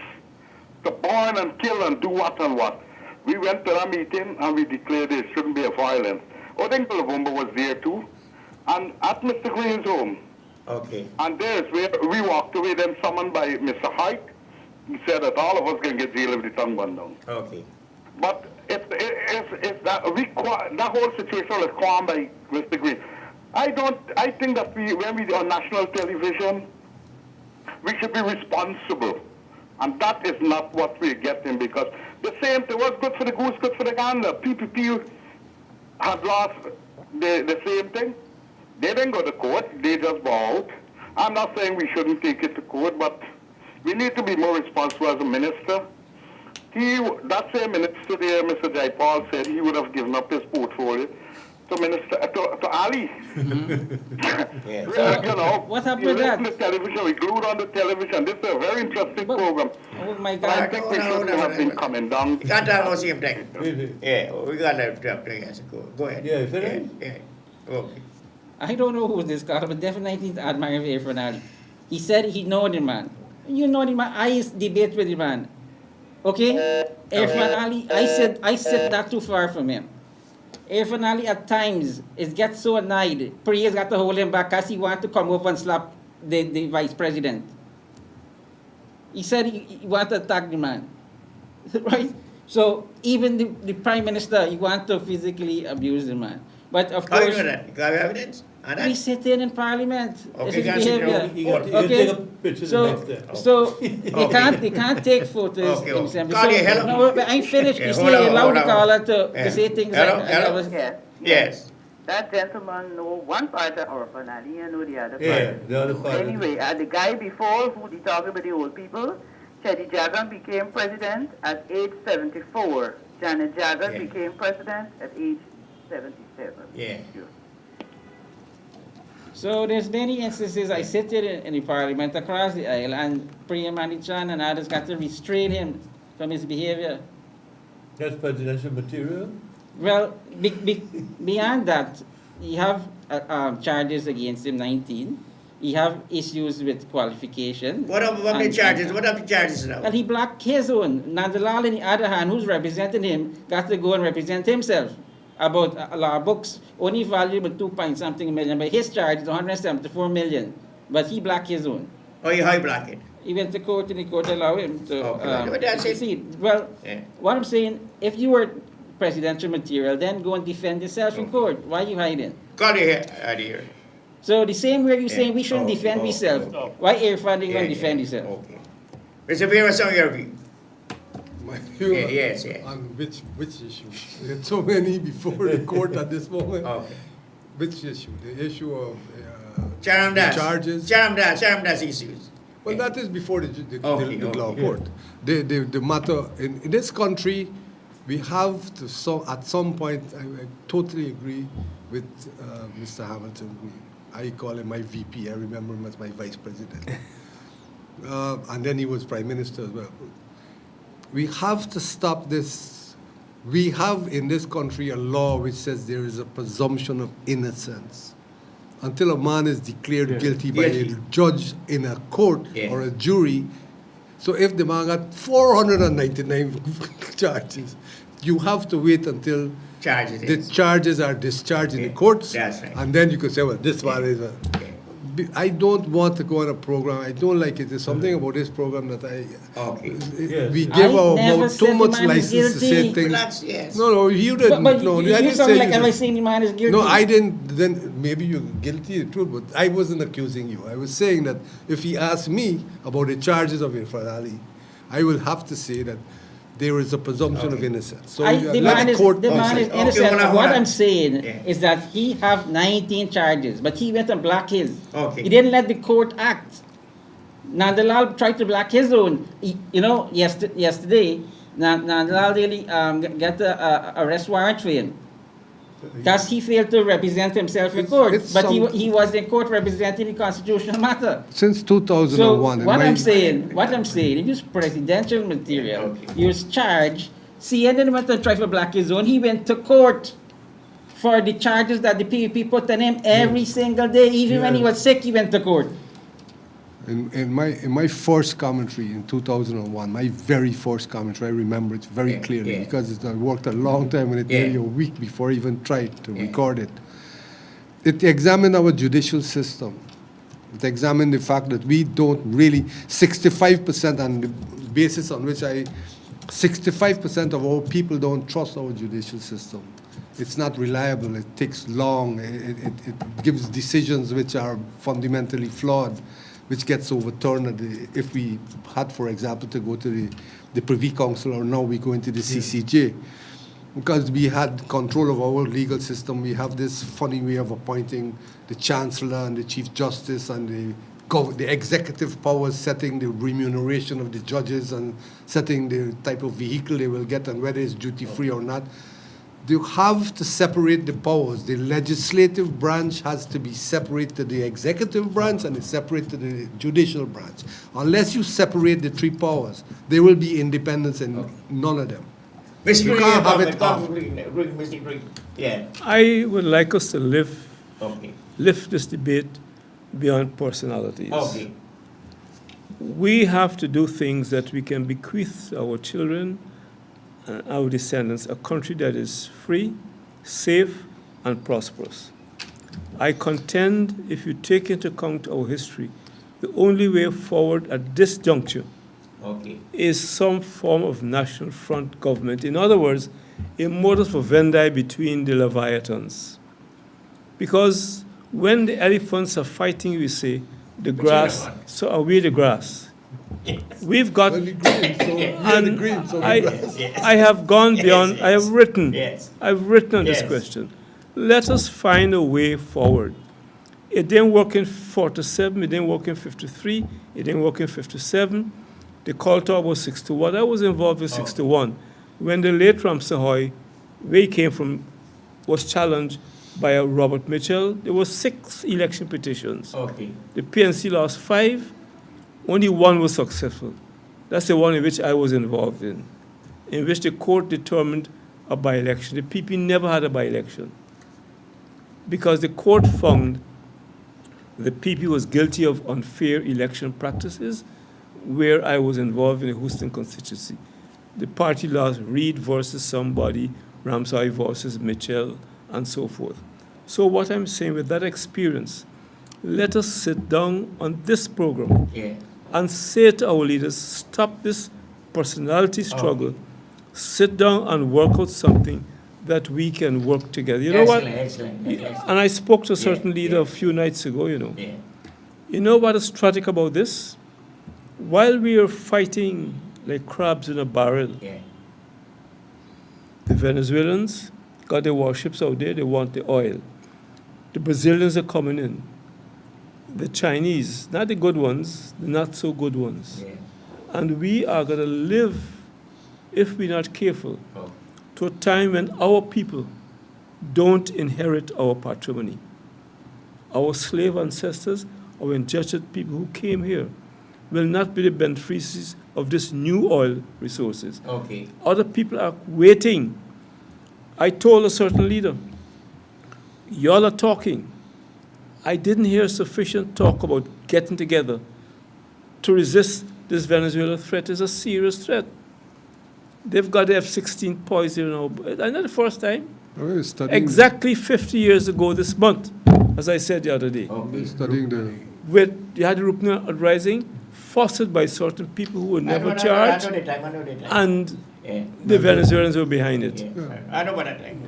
to burn and kill and do what and what. We went to that meeting and we declared there shouldn't be a violence. Odin Kulabumba was there too. And at Mr. Green's home. Okay. And there's where we walked away, then summoned by Mr. Hike. He said that all of us can get jailed if the tongue went down. Okay. But if that whole situation was calmed by Mr. Green. I think that when we on national television, we should be responsible. And that is not what we're getting, because the same thing was good for the goose, good for the gander. PPP had lost the same thing. They didn't go to court, they just bowed. I'm not saying we shouldn't take it to court, but we need to be more responsible as a minister. That same minister there, Mr. Jaipal, said he would have given up his portfolio to Ali. Yeah. You know, what happened with that? The television, we glued on the television. This is a very interesting program. Oh my God! I think we should have been coming down. You can't talk about the same thing. Yeah, we got to drop the Go ahead. Yeah, finish. Yeah. Okay. I don't know who this guy, but definitely admire Irfan Ali. He said he know the man. You know the man. I used to debate with the man. Okay? Irfan Ali, I said not too far from him. Irfan Ali at times gets so annoyed. Priya's got to hold him back because he wants to come up and slap the vice president. He said he wants to attack the man. Right? So even the prime minister, he wants to physically abuse the man. But of course, how you know that? You have evidence? we sit in parliament. Okay, This is behavior. You can take a picture the next day. So they can't take photos. Okay, in assembly. Carly, So, hello. no, but I'm finished. Yeah, You see, hold on, you allow hold the on. caller to Yeah. say things Hello, like hello. I was, Yes. That gentleman know one part of Irfan Ali and know the other part. Yeah, the other part. Anyway, the guy before who they talking about the old people, Chedi Jagan became president at age 74. Janet Jagan became president at age 77. Yeah. So there's many instances I sit in the parliament across the aisle, and Priya Manichan and others got to restrain him from his behavior. That's presidential material? Well, beyond that, you have charges against him, 19. You have issues with qualification. What are the charges? What are the charges now? And he blocked his own. Nandalal, on the other hand, who's representing him, got to go and represent himself about law books, only valuable 2-point-something million, but his charge is 174 million. But he blocked his own. Oh, how you block it? He went to court and the court allowed him to But that's it. proceed. Well, what I'm saying, if you were presidential material, then go and defend yourself in court. Why are you hiding? Got it here. So the same way you're saying we shouldn't defend ourselves, why Irfan ain't going to defend himself? Okay. Mr. Vera, some of your view. My view yes. on which issue? There's so many before the court at this moment. Okay. Which issue? The issue of Charamdas. charges? Charamdas issues. Well, that is before the Okay, law okay. court. The matter in this country, we have to, at some point, I totally agree with Mr. Hamilton. I call him my VP. I remember him as my vice president. And then he was prime minister as well. We have to stop this. We have in this country a law which says there is a presumption of innocence. Until a man is declared guilty by a judge in a court or a jury. So if the man got 499 charges, you have to wait until the charges are discharged in the courts. That's right. And then you could say, well, this one is a... I don't want to go on a program. I don't like it. There's something about this program that we give our mouth too much license to say things. No, you didn't. But no, you I didn't sound say like you am I did. saying the man is guilty? No, I didn't. Then maybe you're guilty, true, but I wasn't accusing you. I was saying that if he asked me about the charges of Irfan Ali, I will have to say that there is a presumption of innocence. So the man is innocent. What I'm saying is that he have 19 charges, but he went and black his. He didn't let the court act. Nandalal tried to black his own. Yesterday, Nandalal really got an arrest warrant for him. Because he failed to represent himself in court. But he was in court representing the constitutional matter. Since 2001. So what I'm saying, it is presidential material. He was charged. See, and then went to try for black his own. He went to court for the charges that the PVP put on him every single day. Even when he was sick, he went to court. In my first commentary in 2001, my very first commentary, I remember it very clearly because I worked a long time on it, maybe a week before I even tried to record it. It examined our judicial system. It examined the fact that we don't really, 65% on the basis on which 65% of our people don't trust our judicial system. It's not reliable, it takes long, it gives decisions which are fundamentally flawed, which gets overturned if we had, for example, to go to the Privy Council, or now we go into the CCJ. Because we had control of our legal system, we have this funny way of appointing the Chancellor and the Chief Justice and the executive powers setting the remuneration of the judges and setting the type of vehicle they will get and whether it's duty-free or not. You have to separate the powers. The legislative branch has to be separate to the executive branch and it's separate to the judicial branch. Unless you separate the three powers, there will be independence in none of them. You can't have it off. I would like us to lift this debate beyond personalities. We have to do things that we can bequeath our children and our descendants a country that is free, safe, and prosperous. I contend if you take into account our history, the only way forward at this juncture is some form of national front government. In other words, a modus vivendi between the leviathans. Because when the elephants are fighting, we say, the grass, so are we the grass. We've got, I have gone beyond, I have written on this question. Let us find a way forward. It didn't work in 47, it didn't work in 53, it didn't work in 57. The call talk was 61. I was involved in 61 when the late Ramsey, where he came from, was challenged by a Robert Mitchell. There were 6 election petitions. The PNC lost 5. Only 1 was successful. That's the one in which I was involved in which the court determined a by-election. The PP never had a by-election because the court found the PP was guilty of unfair election practices where I was involved in the Houston constituency. The party lost Reed versus somebody, Ramsay versus Mitchell, and so forth. So what I'm saying with that experience, let us sit down on this program and say to our leaders, stop this personality struggle, sit down and work out something that we can work together. You know what? Excellent. And I spoke to a certain leader a few nights ago, You know what is tragic about this? While we are fighting like crabs in a barrel, the Venezuelans got their warships out there, they want the oil. The Brazilians are coming in. The Chinese, not the good ones, the not so good ones. And we are going to live, if we're not careful, to a time when our people don't inherit our patrimony. Our slave ancestors, our indentured people who came here, will not be the beneficiaries of this new oil resources. Okay. Other people are waiting. I told a certain leader, y'all are talking. I didn't hear sufficient talk about getting together to resist this Venezuela threat. Is a serious threat. They've got F-16 poised here now. I know the first time. Exactly 50 years ago this month, as I said the other day. Studying the... You had the Rupner uprising, fostered by certain people who were never charged, and the Venezuelans were behind it. I know what I think.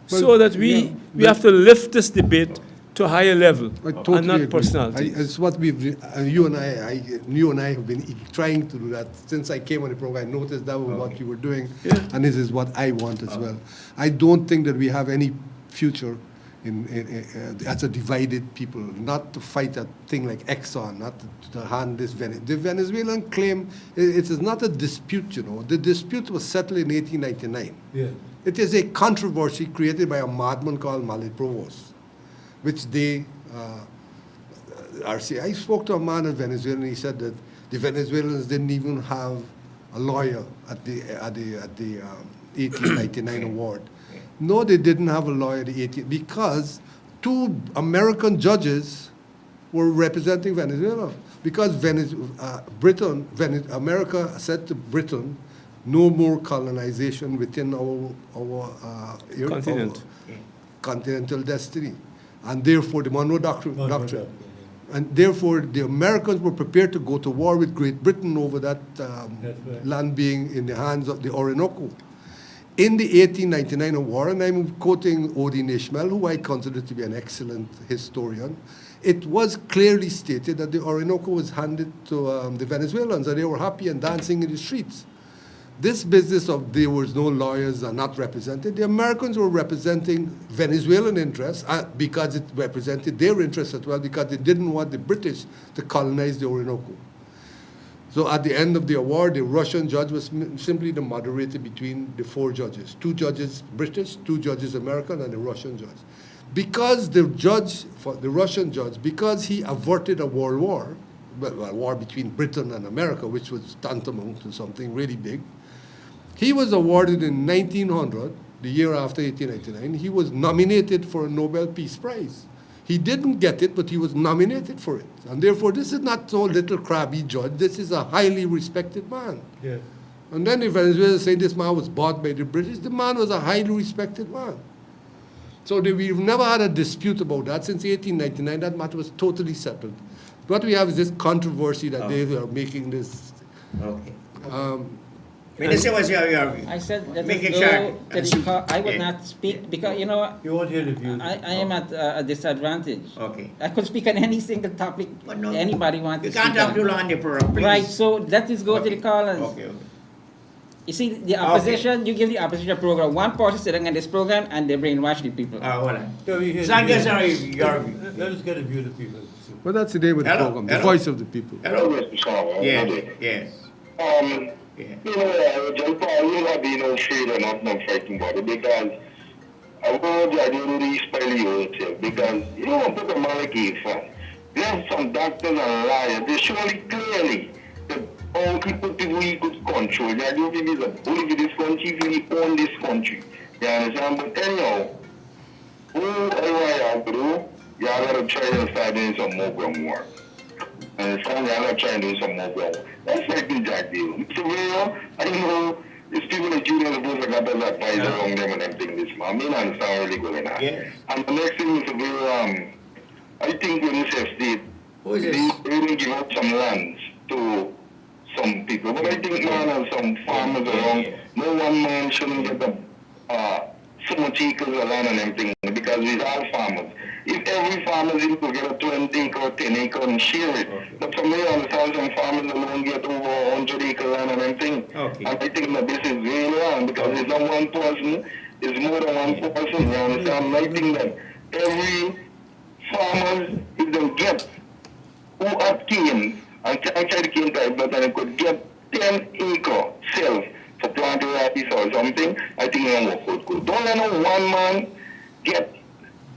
So that we have to lift this debate to a higher level and not personality. It's what you and I have been trying to do that since I came on the program. I noticed that was what you were doing, and this is what I want as well. I don't think that we have any future as a divided people, not to fight a thing like Exxon, not to hand this the Venezuelan claim. It is not a dispute, you know. The dispute was settled in 1899. Yeah. It is a controversy created by a madman called Mallet Provost, which they RC. I spoke to a man in Venezuela, and he said that the Venezuelans didn't even have a lawyer at the 1899 award. No, they didn't have a lawyer at the 18 because two American judges were representing Venezuela. Because America said to Britain, no more colonization within our continent, continental destiny, and therefore the Monroe Doctrine. And therefore, the Americans were prepared to go to war with Great Britain over that land being in the hands of the Orinoco. In the 1899 war, and I'm quoting Odin Ishmael, who I consider to be an excellent historian, it was clearly stated that the Orinoco was handed to the Venezuelans, and they were happy and dancing in the streets. This business of there was no lawyers are not represented. The Americans were representing Venezuelan interests because it represented their interests as well, because they didn't want the British to colonize the Orinoco. So at the end of the award, the Russian judge was simply the moderator between the four judges. Two judges British, two judges American, and the Russian judge. Because the Russian judge, because he averted a world war, a war between Britain and America, which was tantamount to something really big, he was awarded in 1900, the year after 1899, he was nominated for a Nobel Peace Prize. He didn't get it, but he was nominated for it. And therefore, this is not so little crabby judge. This is a highly respected man. Yeah. And then if Venezuela say this man was bought by the British, the man was a highly respected man. So we've never had a dispute about that. Since 1899, that matter was totally settled. What we have is this controversy that they are making this. Okay. Minister, what's your view? I said that Make it short. I would not speak because, you know, you won't hear the views. I am at a disadvantage. Okay. I could speak on any single topic anybody wants to speak on. You can't have too long on the program, please. Right, so that is go to the callers. Okay. You see, the opposition, you give the opposition a program. One person sitting on this program and they brainwash the people. Hold on. So Let us get a view of the people. Well, that's the name of the program, the voice of the people. Hello. Yes. Yes. You know, John Paul, you not be no afraid or not frightened about it, because I want you to do these yourself, because you don't put a man like from. There's some doctors and liars. They show it clearly that all people we could control. They don't think he's a bully with this country, we own this country. You understand? But anyhow, who do, y'all gotta try and start doing some more groundwork. And some y'all are trying to do some more groundwork. That's like the Jack deal. Mr. Mayor, I know it's people like you that both got those advice around them and everything this man. I mean, I understand really going on. Yes. And the next thing, Mr. Mayor, I think when this state, they will give up some lands to some people. But I think man and some farmers around, no one man shouldn't get so much acres of land and everything, because we're all farmers. If every farmer is able to get a 20 acre or 10 acre and share it, but from there I understand some farmers alone get over 100 acre land and everything. Okay. And I think that this is really wrong, because it's not one person, it's more than one person. You understand? I think that every farmer, if they get who obtain and try to gain type, but they could get 10 acre self for planting rice or something, I think it won't work good. Don't let no one man get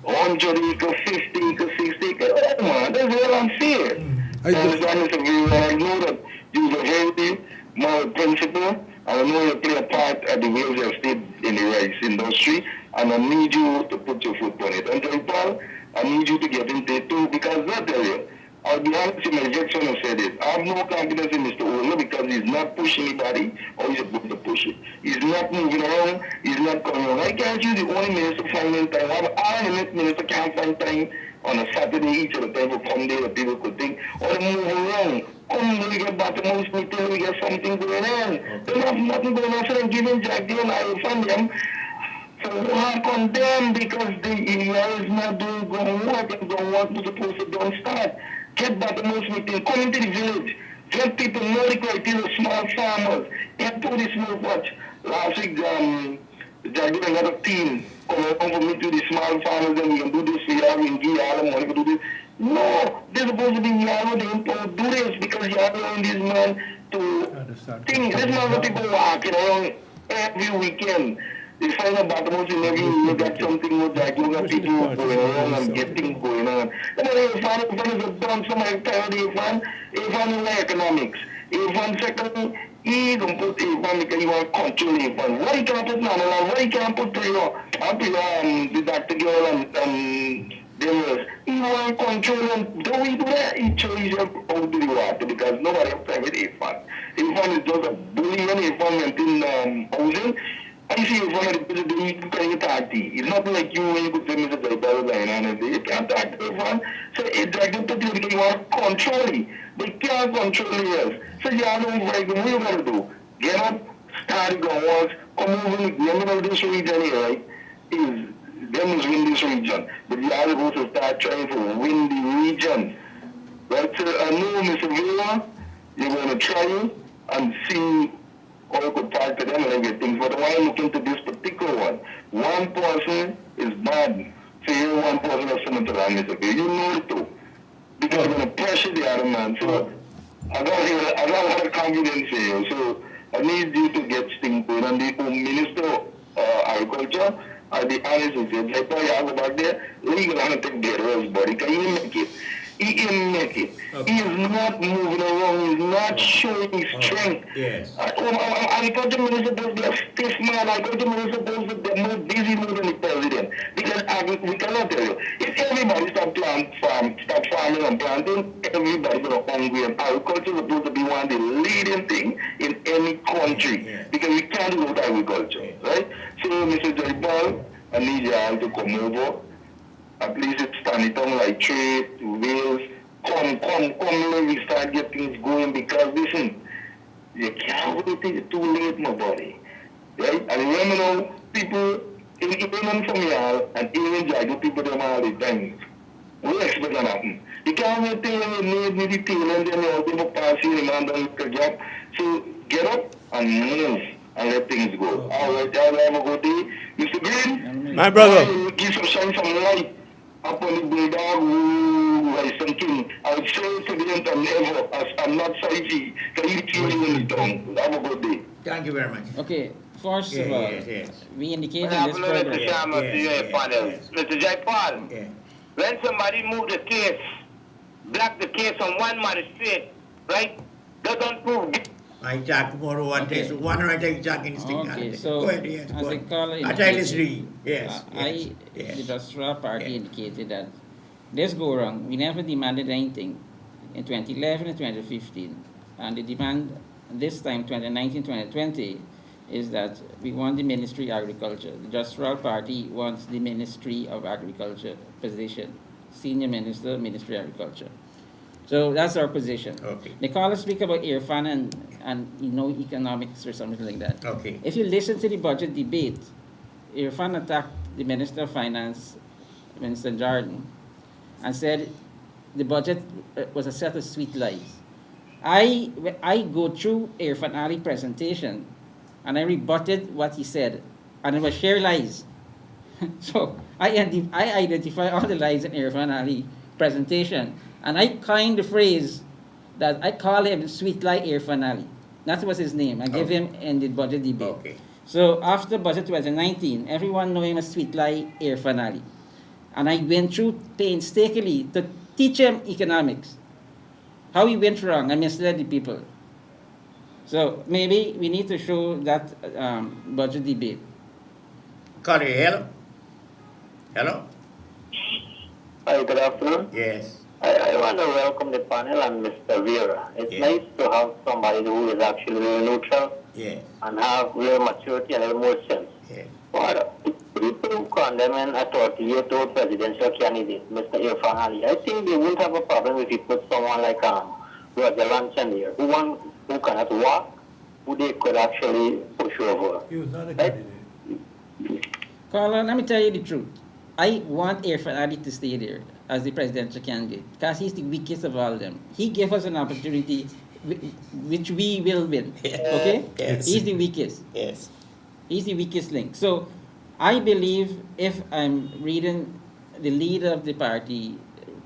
100 acres, 50 acres, 60 acres. Oh man, that's all I'm saying. I know that you're a very moral principle, and I know you play a part at the Wales Estate in the rice industry, and I need you to put your foot on it. And Joy Paul, I need you to get into it too, because I tell you, I'll be honest in my Jackson has said it. I have no confidence in Mr. Ola because he's not pushing anybody or he's supposed to push it. He's not moving around, he's not coming around. I can't use the only minister finding time. All the minister can't find time on a Saturday each of the time for come there that people could think, or they move around. Come when we get back to most meeting, we get something going on. They have nothing going on, so they're giving Jack Deal and I fund them. So we are condemned because the area is not doing good work and the work was supposed to don't start. Get back to most meeting, come into the village, let people know the criteria, small farmers, and do this more watch. Last week, Jack Deal another team come over for me to the small farmers and we can do this for y'all, we can give y'all the money to do this. No, they're supposed to be y'all the import do this because y'all allowing this man to think. This man what people walking around every weekend. They find a bottom in every you got something with that, you got people going around and get things going on. And then Irfan is a dumb, somebody tired of Irfan. Irfan is like economics. Irfan second, he don't put Irfan because he want to control Irfan. What he can put Nanalan, what he can put the Dr. Girl and Demers. He want to control them. Don't we do that? He chose out to the water because nobody has time with Irfan. Irfan is just a bully and Irfan went in housing. I see one of the people you can talk to. It's not like you when you could say Mr. Jaipal and you can't talk to one. So it's like you put it, you want to control it. They can't control it. So you know what you got to do. Get up, start going, come over in the middle of this region here, right? Is them is win this region. But you are supposed to start trying to win the region. Right? So I know Mr. Villa, you're going to try and see or you could talk to them and everything. But why look into this particular one? One person is bad. So you one person has something to run with. You know it too. Because you're going to pressure the other man. So I got a lot of confidence here. So I need you to get things going. And the Minister of Agriculture, I'll be honest with you. If I have about there, legal and take care of his body. Can you make it? He can make it. Okay. He is not moving around. He is not showing his strength. Yes. Agriculture minister supposed to be a stiff man. Agriculture minister supposed to be more busy more than the president. Because we cannot tell you. If everybody stop farming and planting, everybody's going to hungry. And agriculture is supposed to be one of the leading things in any country. Yeah. Because we can't do without agriculture. Yeah. Right? So, Mr. Jaipal, I need you all to come over. At least it's standing down like trade, wheels. Come, let me start getting things going because listen, you can't wait till it's too late, my buddy. Right? And remember now, people, even from y'all, and even Jago, people them all the time. We expect that happen. You can't wait till you need me the tail and then you're going to pass you and man done the job. So get up and move and let things go. All right, y'all have a good day. Mr. Green, my brother, give some light upon the bulldog who is something. I would say to the end never, as I'm not Saiji, can you kill me in the tongue? Have a good day. Thank you very much. Okay, first of all, we indicated in this program. Mr. Jaipal, when somebody move the case, block the case on one magistrate, right? That don't prove. I talk more one case, one right I talk in Okay, so go ahead, yes, as a caller yes, the Pastoral Party indicated that let's go wrong. We never demanded anything in 2011 and 2015, and the demand this time, 2019, 2020, is that we want the Ministry of Agriculture. The Pastoral Party wants the Ministry of Agriculture position, Senior Minister, Ministry of Agriculture. So that's our position. Okay. The caller speak about Irfan and economics or something like that. Okay. If you listen to the budget debate, Irfan attacked the Minister of Finance, Minister Jordan, and said the budget was a set of sweet lies. I go through Irfan Ali's presentation and I rebutted what he said, and it was sheer lies. So I identify all the lies in Irfan Ali's presentation. And I coined the phrase that I call him sweet lie Irfan Ali. That was his name. I gave Okay. him in the budget debate. Okay. So after budget 2019, everyone knew him as Sweetlai Irfan Ali. And I went through painstakingly to teach him economics. How he went wrong and misled the people. So maybe we need to show that budget debate. Carly, hello? Hello? Hi, good afternoon. Yes. I want to welcome the panel and Mr. Vera. It's nice to have somebody who is actually really neutral and have real maturity and a little more sense. But people who condemn a 38-year-old presidential candidate, Mr. Irfan Ali, I think they wouldn't have a problem if you put someone like Roger Lanchan here, who cannot walk, who they could actually push over. He was not a candidate. Carla, let me tell you the truth. I want Irfan Ali to stay there as the presidential candidate because he's the weakest of all of them. He gave us an opportunity which we will win. Okay? Yes. He's the weakest. Yes. He's the weakest link. So I believe if I'm reading the leader of the party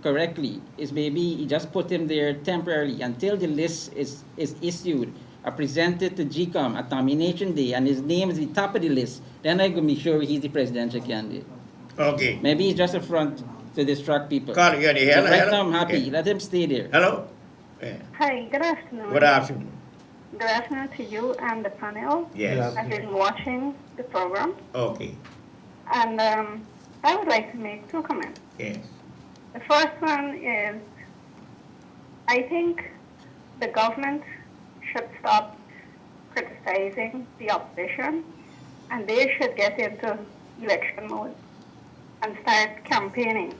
correctly, is maybe you just put him there temporarily until the list is issued, presented to GCOM at nomination day, and his name is the top of the list. Then I'm going to be sure he's the presidential candidate. Okay. Maybe he's just a front to distract people. Carl, you hello, But right hello? now I'm happy. Yeah. Let him stay there. Hello? Hi, good afternoon. Good afternoon. Good afternoon to you and the panel. Yes. I've been watching the program, Okay. and I would like to make two comments. Yes. The first one is, I think the government should stop criticizing the opposition, and they should get into election mode and start campaigning.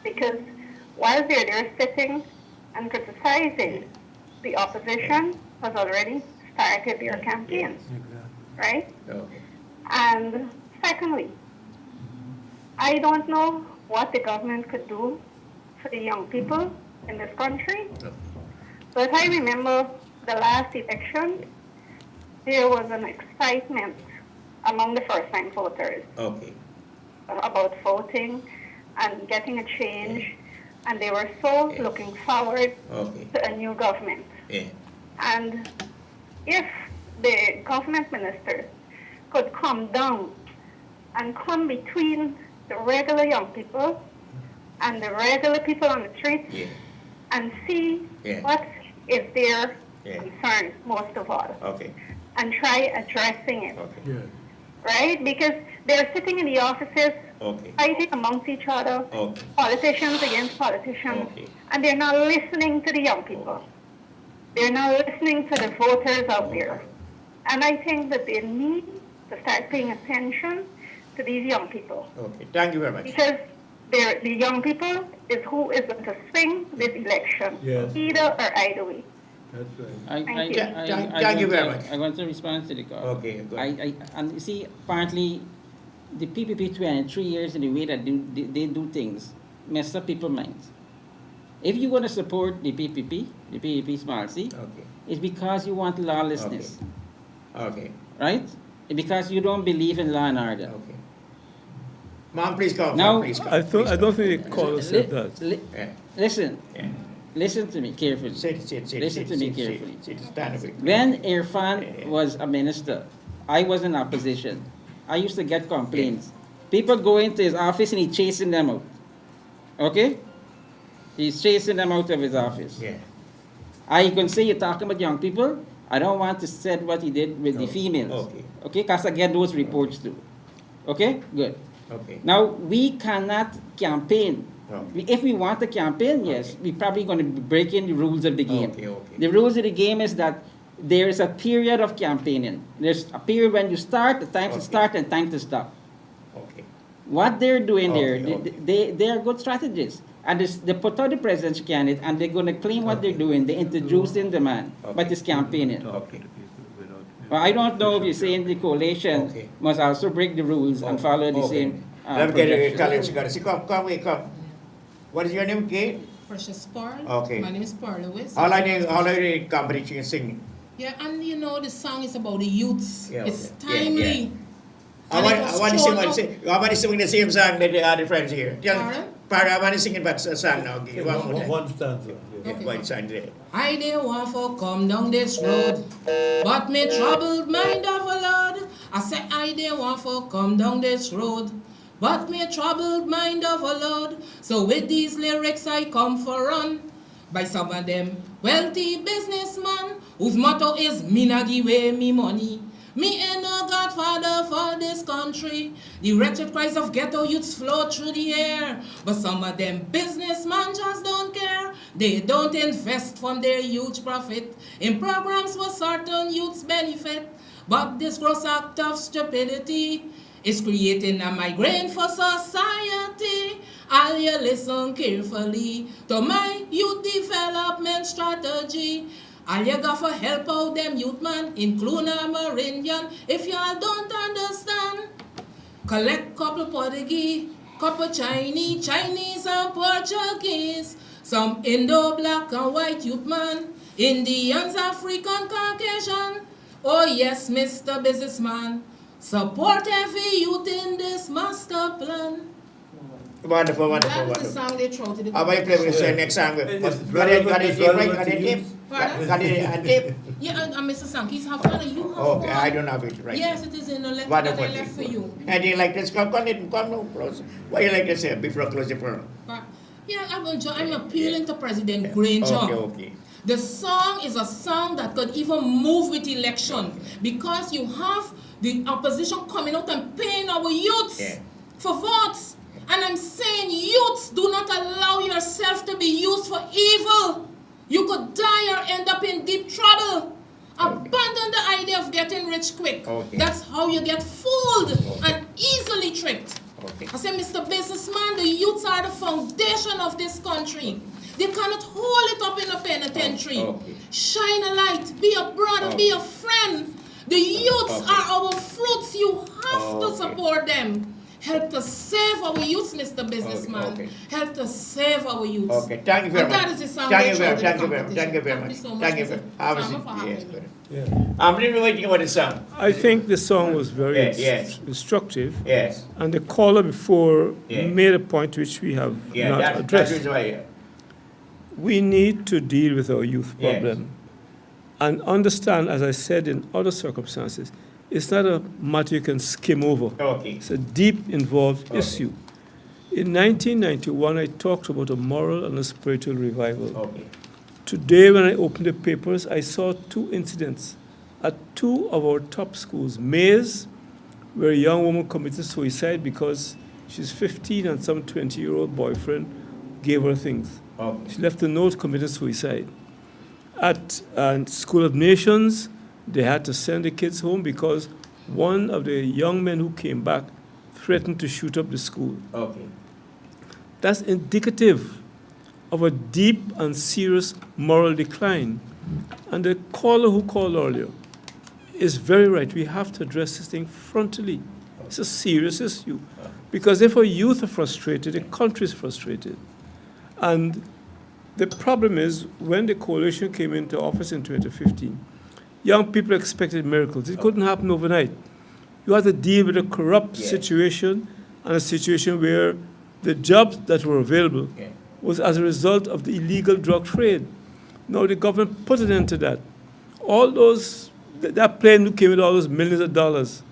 Because while they're there sitting and criticizing, the opposition has already started their campaigns, right? Okay. And secondly, I don't know what the government could do for the young people in this country, but I remember the last election, there was an excitement among the first-time voters Okay. about voting and getting a change, and they were so looking forward Okay. to a new government. Yeah. And if the government ministers could come down and come between the regular young people and the regular people on the streets and see what is their concern most of all, Okay. and try addressing it, Yeah. right? Because they're sitting in the offices Okay. fighting amongst each other, Okay. politicians against politicians, and they're not listening to the young people. They're not listening to the voters out there. And I think that they need to start paying attention to these young people. Okay. Thank you very much. Because the young people is who is going to swing this election, Yes. either or either way. That's right. Thank you. Thank you very much. I want to respond to the call. Okay, good. And you see, apparently, the PPP 23 years in the way that they do things mess up people's minds. If you want to support the PPP small c, it's because you want lawlessness. Okay. Right? It's because you don't believe in law and order. Okay. Ma'am, please come. Now, Please come. I don't think the caller said that. Listen. Listen to me carefully. Listen to me carefully. When Irfan was a minister, I was in opposition. I used to get complaints. People go into his office and he's chasing them out. Okay? He's chasing them out of his office. Yeah. I can say you're talking about young people. I don't want to say what he did with the females. Okay. Okay? Because I get those reports too. Okay? Good. Okay. Now, we cannot campaign. If we want to campaign, yes, we're probably going to be breaking the rules of the game. Okay. The rules of the game is that there is a period of campaigning. There's a period when you start, the time to start, and time to stop. Okay. What they're doing Okay, there, they are good strategists. And they put out the presidential candidate, and they're going to claim what they're doing. They're introducing the man, but it's campaigning. Okay. Well, I don't know if you're saying the coalition must also break the rules and follow the same Let me get a projections. Come. What is your name again? Precious Pearl. Okay. My name is Pearl Lewis. How long the company you sing? Yeah, and you know the song is about the youths. Yeah, It's okay. timely. Yeah, yeah. I want to sing the same song that the other friends here. I want to sing it back a song now. One stanza. Okay. One stanza. I didn't want to come down this road, but me troubled mind of a Lord. I said I didn't want to come down this road, but me troubled mind of a Lord. So with these lyrics I come for run by some of them wealthy businessmen whose motto is me nah give away me money. Me ain't no godfather for this country. The wretched cries of ghetto youths flow through the air, but some of them businessmen just don't care. They don't invest from their huge profit in programs for certain youths benefit. But this gross act of stupidity is creating a migraine for society. All you listen carefully to my youth development strategy. All you got for help out them youth man, including Amerindian, if y'all don't understand. Collect couple Portuguese, couple Chinese and Portuguese, some Indo, black and white youth man, Indians, African, Caucasian. Oh yes, Mr. Businessman, support every youth in this master plan. Wonderful, wonderful, That wonderful. is the song they throw to the How about you play with the next song? Got it, tape? Yeah, and Mr. Sankis have one, you have one. Okay, I don't have it right. Yes, it is in the letter Wonderful. that I left for you. And you like this? Come no close. What you like to say before I close the program? Yeah, I'm appealing to President Granger. Okay. The song is a song that could even move with election because you have the opposition coming out and paying our youths for votes. And I'm saying, youths, do not allow yourself to be used for evil. You could die or end up in deep trouble. Abandon the idea of getting rich quick. That's how you get fooled and easily tricked. I say, Mr. Businessman, the youths are the foundation of this country. They cannot hold it up in a penitentiary. Shine a light, be a brother, be a friend. The youths are our fruits. You have to support them. Help to save our youths, Mr. Businessman. Help to save our youths. Okay, thank you very much. That is the sound Thank you they very show much. to the Thank you very competition. much. So much, Thank you Mr. very Farmer, for much. having Yes, me. I'm really waiting for the song. I think the song was very instructive. Yes. And the caller before made a point which we have not addressed. That's why. We need to deal with our youth problem and understand, as I said in other circumstances, it's not a matter you can skim over. It's a deep involved issue. In 1991, I talked about a moral and a spiritual revival. Today, when I opened the papers, I saw two incidents at two of our top schools. Mays, where a young woman committed suicide because she's 15 and some 20-year-old boyfriend gave her things. She left a note, committed suicide. At School of Nations, they had to send the kids home because one of the young men who came back threatened to shoot up the school. That's indicative of a deep and serious moral decline. And the caller who called earlier is very right. We have to address this thing frontally. It's a serious issue. Because if our youth are frustrated, the country is frustrated. And the problem is, when the coalition came into office in 2015, young people expected miracles. It couldn't happen overnight. You had to deal with a corrupt situation and a situation where the jobs that were available was as a result of the illegal drug trade. Now the government put an end to that. All those, that plane who came with all those millions of dollars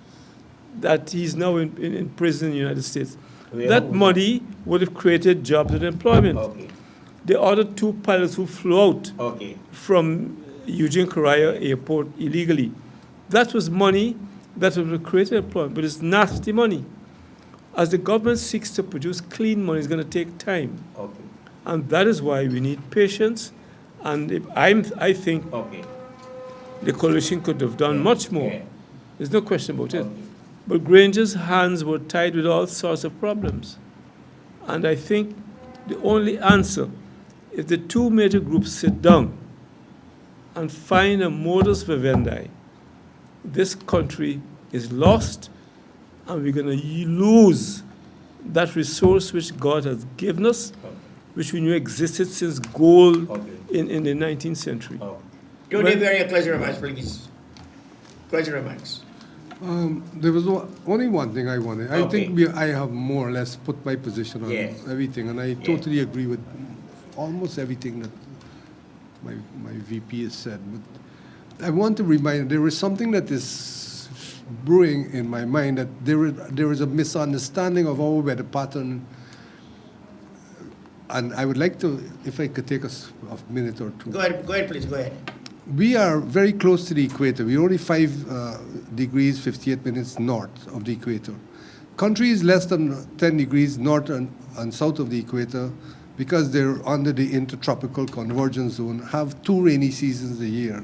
that he's now in prison in the United States, that money would have created jobs and employment. The other two pilots who flew out from Eugene Correa Airport illegally, that was money that would have created employment, but it's nasty money. As the government seeks to produce clean money, it's going to take time. And that is why we need patience. And I think the coalition could have done much more. There's no question about it. But Granger's hands were tied with all sorts of problems. And I think the only answer, if the two major groups sit down and find a modus vivendi, this country is lost, and we're going to lose that resource which God has given us, which we knew existed since gold in the 19th century. Do you very closing remarks, please? Closing remarks. There was only one thing I wanted. I Okay. think I have more or less put my position on Yes. everything, and I totally agree with almost everything that my VP has said. But I want to remind, there is something that is brewing in my mind, that there is a misunderstanding of our weather pattern. And I would like to, if I could take us a minute or two. Go ahead, please, go ahead. We are very close to the equator. We're only 5 degrees, 58 minutes north of the equator. Countries less than 10 degrees north and south of the equator, because they're under the intertropical convergence zone, have 2 rainy seasons a year.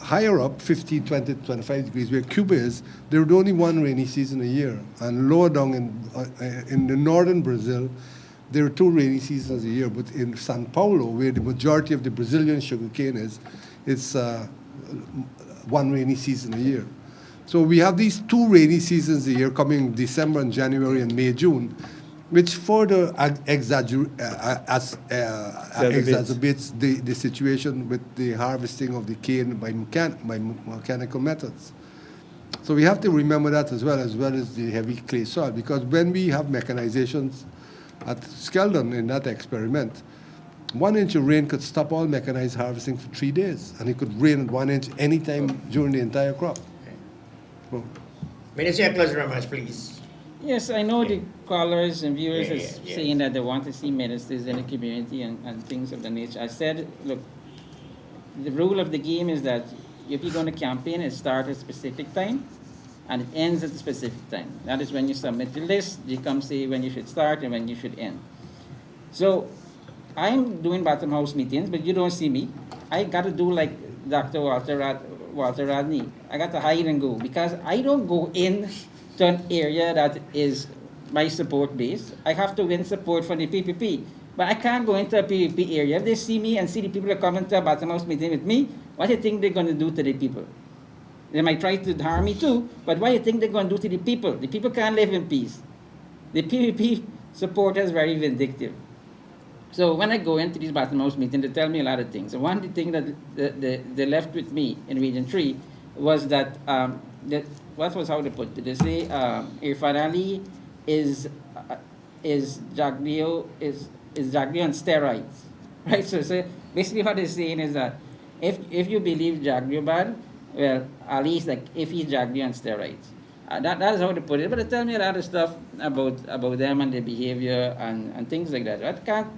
Higher up, 15, 20, 25 degrees, where Cuba is, there's only 1 rainy season a year. And lower down in the northern Brazil, there are 2 rainy seasons a year. But in Sao Paulo, where the majority of the Brazilian sugarcane is, it's 1 rainy season a year. So we have these 2 rainy seasons a year coming December and January and May, June, which further exacerbates the situation with the harvesting of the cane by mechanical methods. So we have to remember that as well as the heavy clay soil, because when we have mechanizations at Skeldon in that experiment, 1 inch of rain could stop all mechanized harvesting for 3 days, and it could rain 1 inch anytime during the entire crop. So, Minister, closing remarks, please. Yes, I know the callers and viewers are saying that they want to see ministers in the community and things of the nature. I said, look, the rule of the game is that if you're going to campaign, it starts at a specific time and it ends at a specific time. That is when you submit the list, you come say when you should start and when you should end. So I'm doing bottom house meetings, but you don't see me. I got to do like Dr. Walter Rodney. I got to hide and go, because I don't go in to an area that is my support base. I have to win support from the PPP. But I can't go into a PPP area. If they see me and see the people that come into a bottom house meeting with me, what do you think they're going to do to the people? They might try to harm me too, but what do you think they're going to do to the people? The people can't live in peace. The PPP supporters are very vindictive. So when I go into these bottom house meetings, they tell me a lot of things. And one of the things that they left with me in Region 3 was that what was how they put it? They say Irfan Ali is Jagdeo on steroids, right? So basically what they're saying is that if you believe Jagdeo bad, well, Ali is like if he's Jagdeo on steroids. That is how they put it. But they tell me a lot of stuff about them and their behavior and things like that. I can't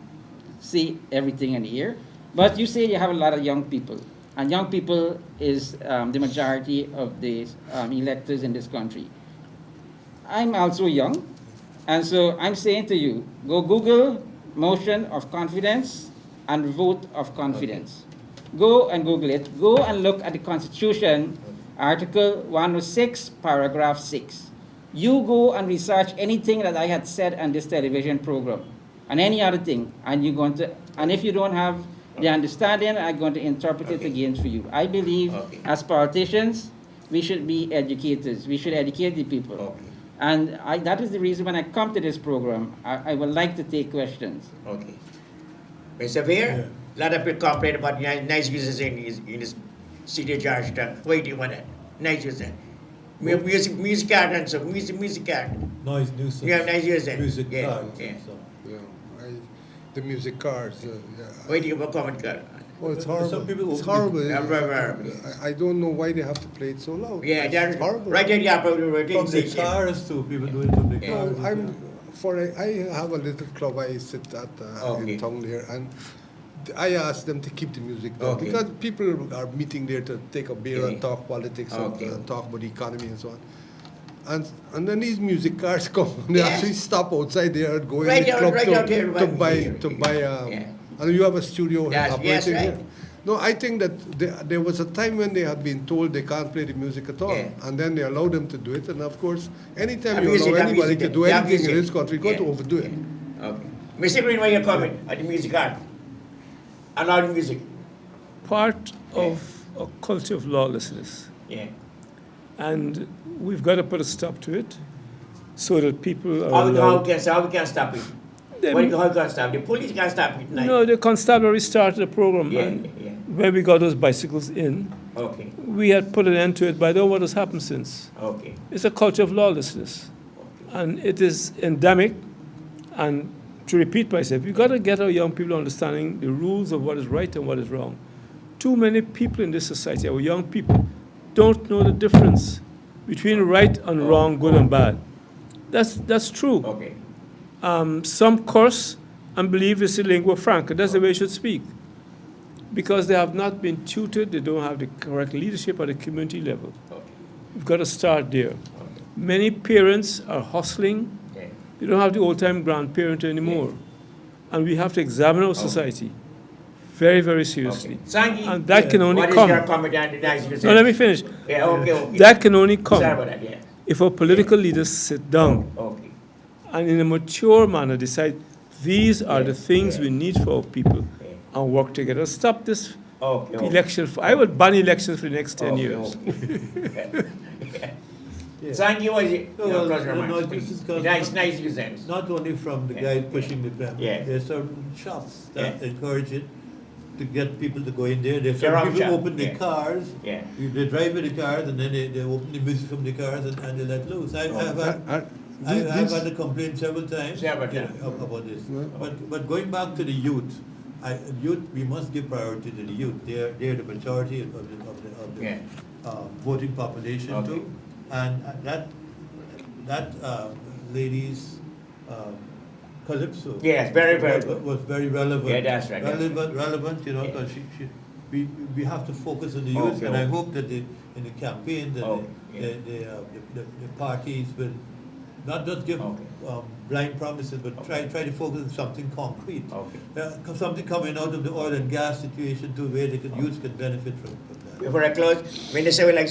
see everything in here. But you say you have a lot of young people. And young people is the majority of the electors in this country. I'm also young, and so I'm saying to you, go Google motion of confidence and vote of confidence. Go and Google it. Go and look at the Constitution, Article 106, Paragraph 6. You go and research anything that I had said on this television program, and any other thing, and you're going to, and if you don't have the understanding, I'm going to interpret it again for you. I believe as politicians, we should be educators. We should educate the people. And that is the reason when I come to this program, I would like to take questions. Okay. Mr. Veer, a lot of people complain about nice uses in the city of Georgetown. What do you want that? Nice uses. Music card and so music card. Noise nuisance. You have nice uses. Music cards. the music cards. Why do you have a comment card? Well, it's horrible. Some people it's horrible. Very. I don't know why they have to play it so loud. Yeah, it's horrible. Right there, yeah, probably from the cars too. People do it from the cars. I have a little club I sit at in town there, and I ask them to keep the music down because people are meeting there to take a beer and talk politics and talk about the economy and so on. And then these music cars come. They actually stop outside there and go in the club to buy. And you have a studio operating here. No, I think that there was a time when they had been told they can't play the music at all, and then they allowed them to do it. And of course, anytime you allow anybody to do anything in this country, you've got to overdo it. Okay. Mr. Green, where you coming at the music art? Allowed music. Part of a culture of lawlessness. Yeah. And we've got to put a stop to it so that people are how we can stop it? How can stop it? The police can't stop it tonight. No, the constabulary started a program. When we got those bicycles in, Okay. We had put an end to it, but I don't know what has happened since. Okay. It's a culture of lawlessness. And it is endemic. And to repeat myself, we've got to get our young people understanding the rules of what is right and what is wrong. Too many people in this society, our young people, don't know the difference between right and wrong, good and bad. That's true. Okay. Some curse and believe it's a lingua franca. That's the way you should speak. Because they have not been tutored, they don't have the correct leadership at the community level. Okay. We've got to start there. Okay. Many parents are hustling. Okay. They don't have the old-time grandparent anymore. Okay. And we have to examine our society very, very seriously. Okay. And that can only what come. Is your comment on the nice No, let me finish. Yeah, okay. That can only come Sorry about that, yeah. if our political leaders sit down and in a mature manner decide these are the things we need for our people and work together. Stop this election. I would ban elections for the next 10 years. Thank you. Nice users. Not only from the guy pushing the pen. There's certain shops that encourage it to get people to go in there. There's some people open their cars. They drive with the cars and then they open the music from the cars and they let loose. I've had a complaint several times about this. But going back to the youth, we must give priority to the youth. They're the majority of the voting population too. And that lady's Calypso. Yes, very good. Was very relevant. Yeah, that's right. Relevant, because we have to focus on the youth, and I hope that in the campaign the parties will not just give blind promises, but try to focus on something concrete. Something coming out of the oil and gas situation too, where youth could benefit from that. Before I close, when they say we like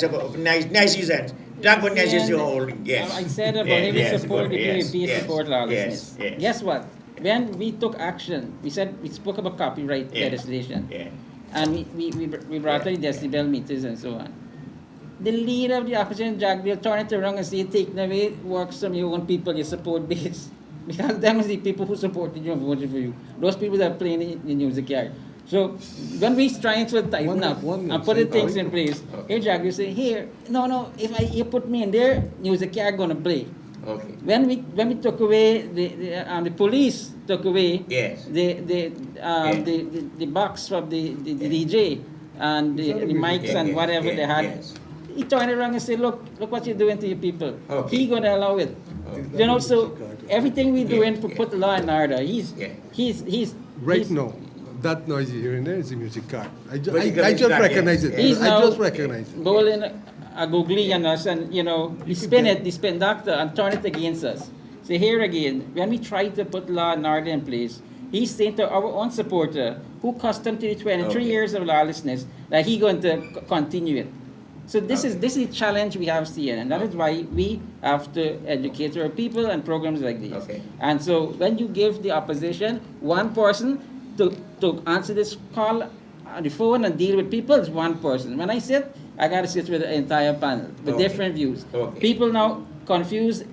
nice users, talk about nice users holding. Yes. I said about heavy support, the support lawlessness. Guess what? When we took action, we spoke about copyright legislation, and we brought the decibel meters and so on. The leader of the opposition, Jack, will turn it around and say, taking away works from your own people, your support base. Because them is the people who supported you and voted for you. Those people that are playing the music here. So when we trying to tighten up and put the things in place, here Jack will say, here, no, if you put me in there, music here gonna play. Okay. When we took away the police took away the box from the DJ and the mics and whatever they had. He turned around and said, look what you're doing to your people. He gonna allow it. So everything we doing to put law and order, he's now. That noise you're hearing there is a music card. I just recognize it. He's I just recognize it. bowling a googly on us, and he spin doctor and turn it against us. So here again, when we try to put law and order in place, he's saying to our own supporter, who cost him to the 23 years of lawlessness, that he's going to continue it. So this is the challenge we have seen, and that is why we have to educate our people and programs like this. And so when you give the opposition one person to answer this call on the phone and deal with people, is one person. When I sit, I got to sit with the entire panel with different views. People now confuse